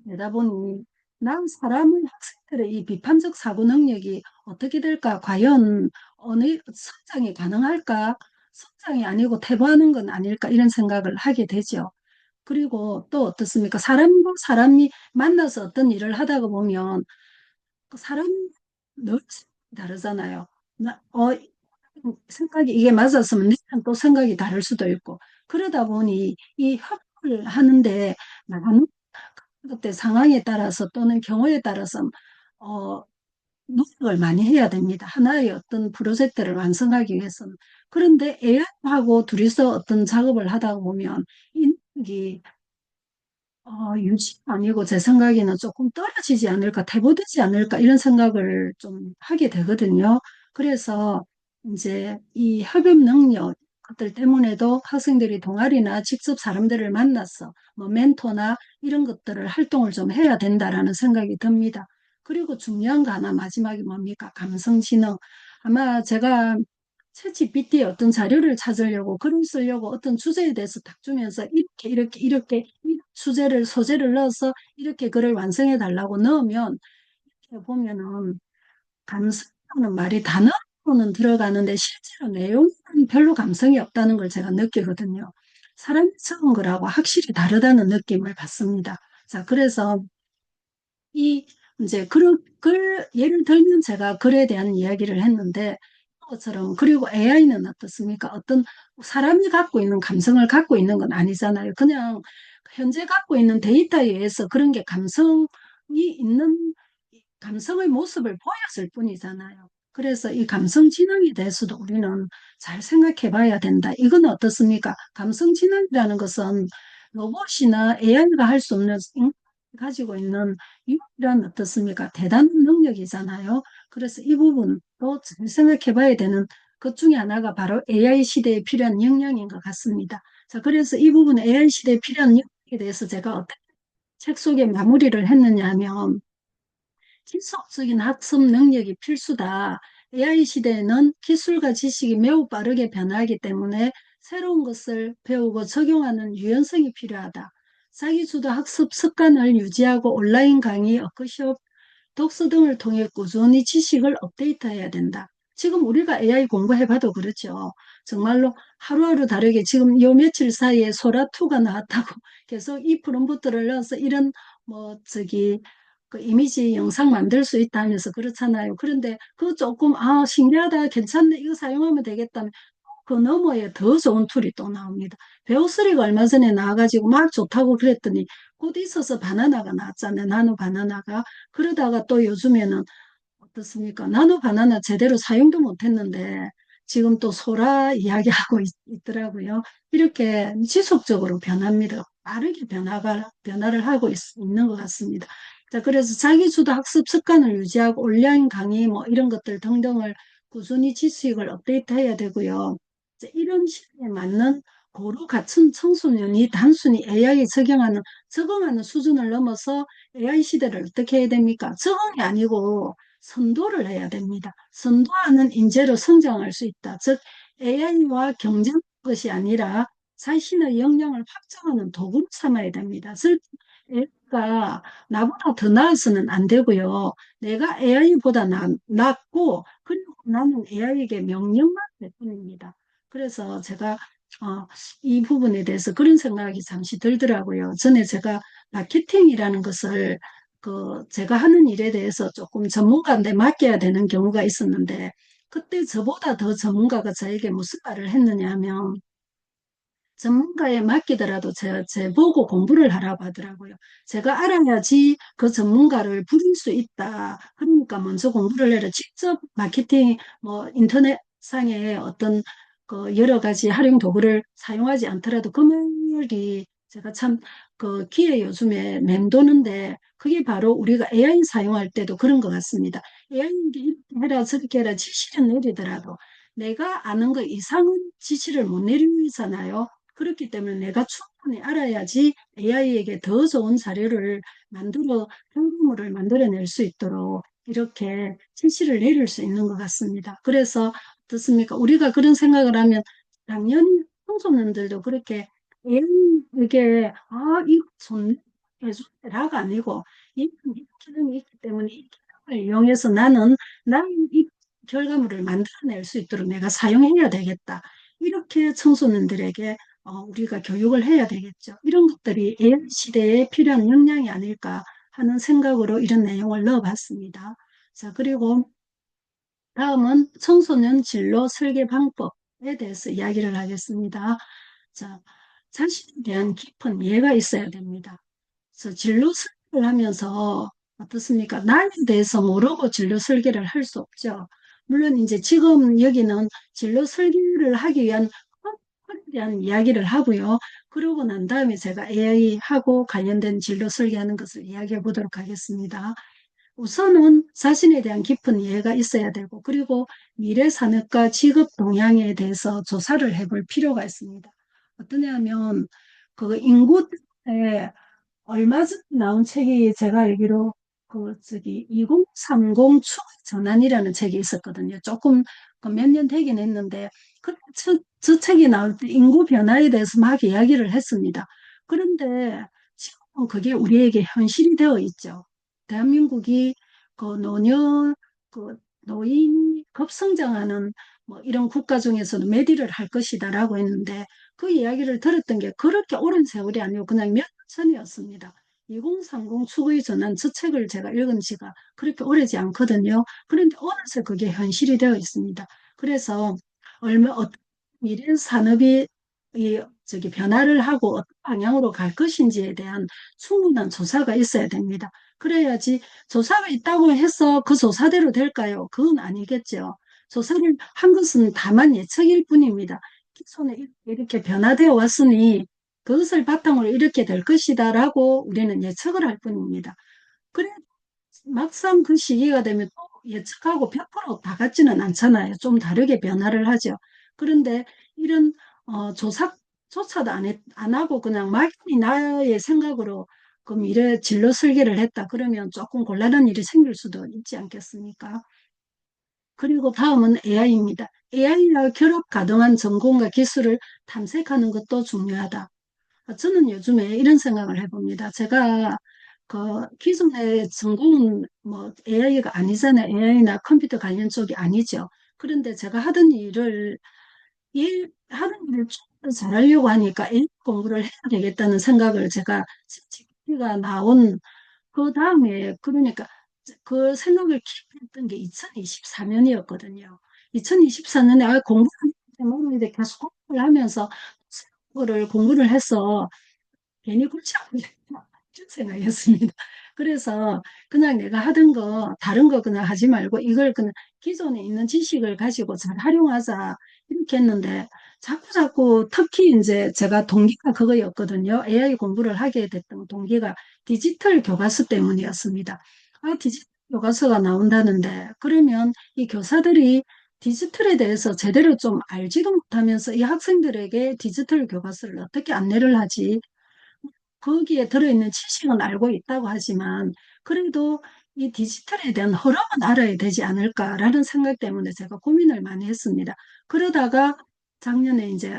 그러다 보니 난 사람의 학생들의 이 비판적 사고 능력이 어떻게 될까? 과연 어느 성장이 가능할까? 성장이 아니고 퇴보하는 건 아닐까? 이런 생각을 하게 되죠. 그리고 또 어떻습니까? 사람과 사람이 만나서 어떤 일을 하다가 보면 그 사람 늘 다르잖아요. 생각이 이게 맞았으면 내랑 또 생각이 다를 수도 있고 그러다 보니 이 협업을 하는데 나가는 그때 상황에 따라서 또는 경우에 따라서 어, 노력을 많이 해야 됩니다. 하나의 어떤 프로젝트를 완성하기 위해서는. 그런데 AI하고 둘이서 어떤 작업을 하다 보면 이 능력이 유지가 아니고 제 생각에는 조금 떨어지지 않을까, 퇴보되지 않을까 이런 생각을 좀 하게 되거든요. 그래서 이제 이 협업 능력 것들 때문에도 학생들이 동아리나 직접 사람들을 만나서 뭐 멘토나 이런 것들을 활동을 좀 해야 된다라는 생각이 듭니다. 그리고 중요한 거 하나 마지막에 뭡니까? 감성지능. 아마 제가 챗GPT에 어떤 자료를 찾으려고 글을 쓰려고 어떤 주제에 대해서 딱 주면서 이렇게 이 주제를 소재를 넣어서 이렇게 글을 완성해 달라고 넣으면 이렇게 보면은 감성이라는 말이 단어로는 들어가는데 실제로 내용은 별로 감성이 없다는 걸 제가 느끼거든요. 사람이 적은 거라고 확실히 다르다는 느낌을 받습니다. 자, 그래서 이 이제 예를 들면 제가 글에 대한 이야기를 했는데 것처럼 그리고 AI는 어떻습니까? 어떤 사람이 갖고 있는 감성을 갖고 있는 건 아니잖아요. 그냥 현재 갖고 있는 데이터에 의해서 그런 게 감성이 있는 감성의 모습을 보였을 뿐이잖아요. 그래서 이 감성 진학에 대해서도 우리는 잘 생각해 봐야 된다. 이건 어떻습니까? 감성 진학이라는 것은 로봇이나 AI가 할 수 없는 가지고 있는 유일한 어떻습니까? 대단한 능력이잖아요. 그래서 이 부분도 잘 생각해 봐야 되는 것 중에 하나가 바로 AI 시대에 필요한 역량인 것 같습니다. 자, 그래서 이 부분 AI 시대에 필요한 역량에 대해서 제가 어떻게 책 속에 마무리를 했느냐 하면 지속적인 학습 능력이 필수다. AI 시대에는 기술과 지식이 매우 빠르게 변화하기 때문에 새로운 것을 배우고 적용하는 유연성이 필요하다. 자기주도 학습 습관을 유지하고 온라인 강의, 워크숍, 독서 등을 통해 꾸준히 지식을 업데이트해야 된다. 지금 우리가 AI 공부해봐도 그렇죠. 정말로 하루하루 다르게 지금 요 며칠 사이에 소라2가 나왔다고 계속 이 프롬프트를 넣어서 이런 그 이미지 영상 만들 수 있다면서 그렇잖아요. 그런데 그거 조금 신기하다 괜찮네 이거 사용하면 되겠다면 그 너머에 더 좋은 툴이 또 나옵니다. 베오스리가 얼마 전에 나와가지고 막 좋다고 그랬더니 곧 있어서 바나나가 나왔잖아요. 나노 바나나가. 그러다가 또 요즘에는 어떻습니까? 나노 바나나 제대로 사용도 못했는데 지금 또 소라 이야기하고 더라고요. 이렇게 지속적으로 변합니다. 빠르게 변화를 하고 있는 것 같습니다. 자, 그래서 자기주도 학습 습관을 유지하고 온라인 강의 뭐 이런 것들 등등을 꾸준히 지식을 업데이트해야 되고요. 이제 이런 시대에 맞는 고루 갖춘 청소년이 단순히 AI에 적응하는 수준을 넘어서 AI 시대를 어떻게 해야 됩니까? 적응이 아니고 선도를 해야 됩니다. 선도하는 인재로 성장할 수 있다. 즉, AI와 경쟁하는 것이 아니라 자신의 역량을 확장하는 도구로 삼아야 됩니다. 즉, AI가 나보다 더 나아서는 안 되고요. 내가 AI보다 낫고, 그리고 나는 AI에게 명령만 할 뿐입니다. 그래서 제가 이 부분에 대해서 그런 생각이 잠시 들더라고요. 전에 제가 마케팅이라는 것을 제가 하는 일에 대해서 조금 전문가한테 맡겨야 되는 경우가 있었는데, 그때 저보다 더 전문가가 저에게 무슨 말을 했느냐 하면, 전문가에 맡기더라도 제 보고 공부를 하라고 하더라고요. 제가 알아야지 그 전문가를 부릴 수 있다. 그러니까 먼저 공부를 해라. 직접 마케팅, 뭐, 인터넷상의 어떤 그 여러 가지 활용 도구를 사용하지 않더라도 그 말이 제가 참 그 귀에 요즘에 맴도는데 그게 바로 우리가 AI 사용할 때도 그런 것 같습니다. AI에게 이렇게 해라 저렇게 해라 지시를 내리더라도 내가 아는 것 이상은 지시를 못 내리잖아요. 그렇기 때문에 내가 충분히 알아야지 AI에게 더 좋은 자료를 결과물을 만들어낼 수 있도록 이렇게 지시를 내릴 수 있는 것 같습니다. 그래서 어떻습니까? 우리가 그런 생각을 하면 당연히 청소년들도 그렇게 AI에게 이거 좋네 해주라가 아니고 이 기능이 있기 때문에 이 기능을 이용해서 나는 이 결과물을 만들어낼 수 있도록 내가 사용해야 되겠다. 이렇게 청소년들에게 우리가 교육을 해야 되겠죠. 이런 것들이 AI 시대에 필요한 역량이 아닐까 하는 생각으로 이런 내용을 넣어봤습니다. 자, 그리고 다음은 청소년 진로 설계 방법에 대해서 이야기를 하겠습니다. 자, 자신에 대한 깊은 이해가 있어야 됩니다. 그래서 진로 설계를 하면서 어떻습니까? 나에 대해서 모르고 진로 설계를 할 수 없죠. 물론 이제 지금 여기는 진로 설계를 하기 위한 방법에 대한 이야기를 하고요. 그러고 난 다음에 제가 AI하고 관련된 진로 설계하는 것을 이야기해 보도록 하겠습니다. 우선은 자신에 대한 깊은 이해가 있어야 되고, 그리고 미래 산업과 직업 동향에 대해서 조사를 해볼 필요가 있습니다. 어떠냐 하면, 그 인구 때 얼마 전에 나온 책이 제가 알기로 2030 추의 전환이라는 책이 있었거든요. 조금 몇 년 되긴 했는데 저 책이 나올 때 인구 변화에 대해서 막 이야기를 했습니다. 그런데 지금은 그게 우리에게 현실이 되어 있죠. 대한민국이 그 그 노인이 급성장하는 뭐 이런 국가 중에서는 몇 위를 할 것이다라고 했는데 그 이야기를 들었던 게 그렇게 오랜 세월이 아니고 그냥 몇 년 전이었습니다. 2030 추구의 전환 저 책을 제가 읽은 지가 그렇게 오래지 않거든요. 그런데 어느새 그게 현실이 되어 있습니다. 그래서 어떤 미래 산업이 변화를 하고 어떤 방향으로 갈 것인지에 대한 충분한 조사가 있어야 됩니다. 그래야지 조사가 있다고 해서 그 조사대로 될까요? 그건 아니겠죠. 조사를 한 것은 다만 예측일 뿐입니다. 기존에 이렇게 변화되어 왔으니 그것을 바탕으로 이렇게 될 것이다라고 우리는 예측을 할 뿐입니다. 그래 막상 그 시기가 되면 또 예측하고 100%다 같지는 않잖아요. 좀 다르게 변화를 하죠. 그런데 이런 조사조차도 안 하고 그냥 막연히 나의 생각으로 그 미래 진로 설계를 했다. 그러면 조금 곤란한 일이 생길 수도 있지 않겠습니까? 그리고 다음은 AI입니다. AI와 결합 가능한 전공과 기술을 탐색하는 것도 중요하다. 저는 요즘에 이런 생각을 해봅니다. 제가 그 기존의 전공은 뭐 AI가 아니잖아요. AI나 컴퓨터 관련 쪽이 아니죠. 그런데 제가 하는 일을 좀 더 잘하려고 하니까 AI 공부를 해야 되겠다는 생각을 제가 GPT가 나온 그 다음에 그러니까 그 생각을 깊이 했던 게 2024년이었거든요. 2024년에 공부를 이제 계속 공부를 하면서 그거를 공부를 해서 괜히 골치 아프겠다 이런 생각이었습니다. 그래서 그냥 내가 하던 거 다른 거 그냥 하지 말고 이걸 그냥 기존에 있는 지식을 가지고 잘 활용하자 이렇게 했는데 자꾸 특히 이제 제가 동기가 그거였거든요. AI 공부를 하게 됐던 동기가 디지털 교과서 때문이었습니다. 디지털 교과서가 나온다는데 그러면 이 교사들이 디지털에 대해서 제대로 좀 알지도 못하면서 이 학생들에게 디지털 교과서를 어떻게 안내를 하지? 거기에 들어있는 지식은 알고 있다고 하지만 그래도 이 디지털에 대한 흐름은 알아야 되지 않을까라는 생각 때문에 제가 고민을 많이 했습니다. 그러다가 작년에 이제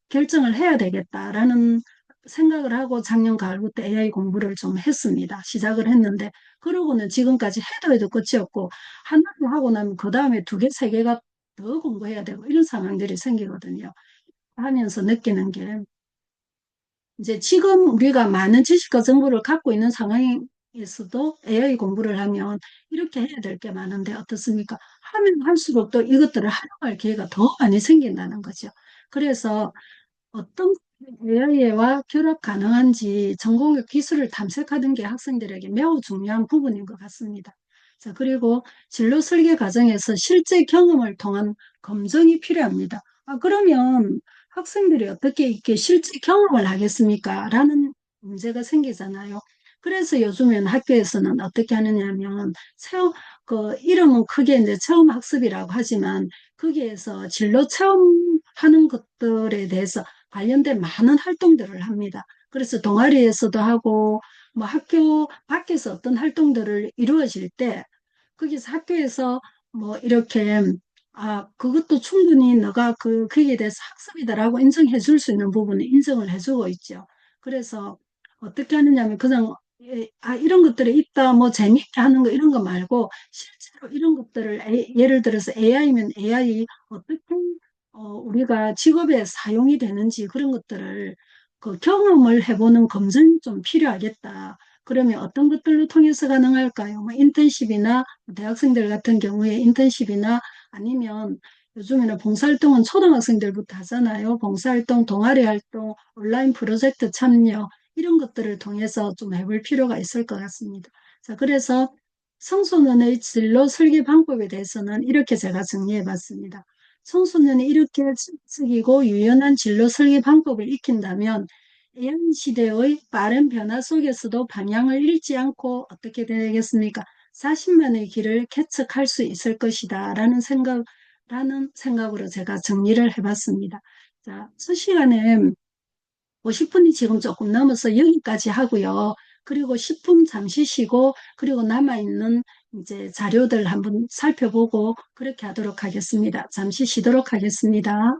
결정을 해야 되겠다라는 생각을 하고 작년 가을부터 AI 공부를 좀 했습니다. 시작을 했는데 그러고는 지금까지 해도 끝이 없고 하나를 하고 나면 그 다음에 두 개, 세 개가 더 공부해야 되고 이런 상황들이 생기거든요. 하면서 느끼는 게 이제 지금 우리가 많은 지식과 정보를 갖고 있는 상황에서도 AI 공부를 하면 이렇게 해야 될 게 많은데 어떻습니까? 하면 할수록 또 이것들을 활용할 기회가 더 많이 생긴다는 거죠. 그래서 어떤 AI와 결합 가능한지 전공의 기술을 탐색하는 게 학생들에게 매우 중요한 부분인 것 같습니다. 자, 그리고 진로 설계 과정에서 실제 경험을 통한 검증이 필요합니다. 그러면 학생들이 어떻게 이렇게 실제 경험을 하겠습니까? 라는 문제가 생기잖아요. 그래서 요즘엔 학교에서는 어떻게 하느냐면, 이름은 크게 이제 체험 학습이라고 하지만, 거기에서 진로 체험하는 것들에 대해서 관련된 많은 활동들을 합니다. 그래서 동아리에서도 하고, 뭐 학교 밖에서 어떤 활동들을 이루어질 때, 거기서 학교에서 뭐 이렇게, 그것도 충분히 너가 거기에 대해서 학습이다라고 인정해 줄 수 있는 부분은 인정을 해주고 있죠. 그래서 어떻게 하느냐면 그냥, 이런 것들이 있다, 뭐 재미있게 하는 거 이런 거 말고, 실제로 이런 것들을, 예를 들어서 AI면 AI 어떻게 우리가 직업에 사용이 되는지 그런 것들을 그 경험을 해보는 검증이 좀 필요하겠다. 그러면 어떤 것들로 통해서 가능할까요? 뭐 인턴십이나 대학생들 같은 경우에 인턴십이나 아니면 요즘에는 봉사활동은 초등학생들부터 하잖아요. 봉사활동, 동아리 활동, 온라인 프로젝트 참여 이런 것들을 통해서 좀 해볼 필요가 있을 것 같습니다. 자, 그래서 청소년의 진로 설계 방법에 대해서는 이렇게 제가 정리해 봤습니다. 청소년이 이렇게 적극적이고 유연한 진로 설계 방법을 익힌다면 AI 시대의 빠른 변화 속에서도 방향을 잃지 않고 어떻게 되겠습니까? 40만의 길을 개척할 수 있을 것이다. 라는 생각으로 제가 정리를 해봤습니다. 자, 첫 시간에 50분이 지금 조금 넘어서 여기까지 하고요. 그리고 10분 잠시 쉬고, 그리고 남아있는 이제 자료들 한번 살펴보고 그렇게 하도록 하겠습니다. 잠시 쉬도록 하겠습니다.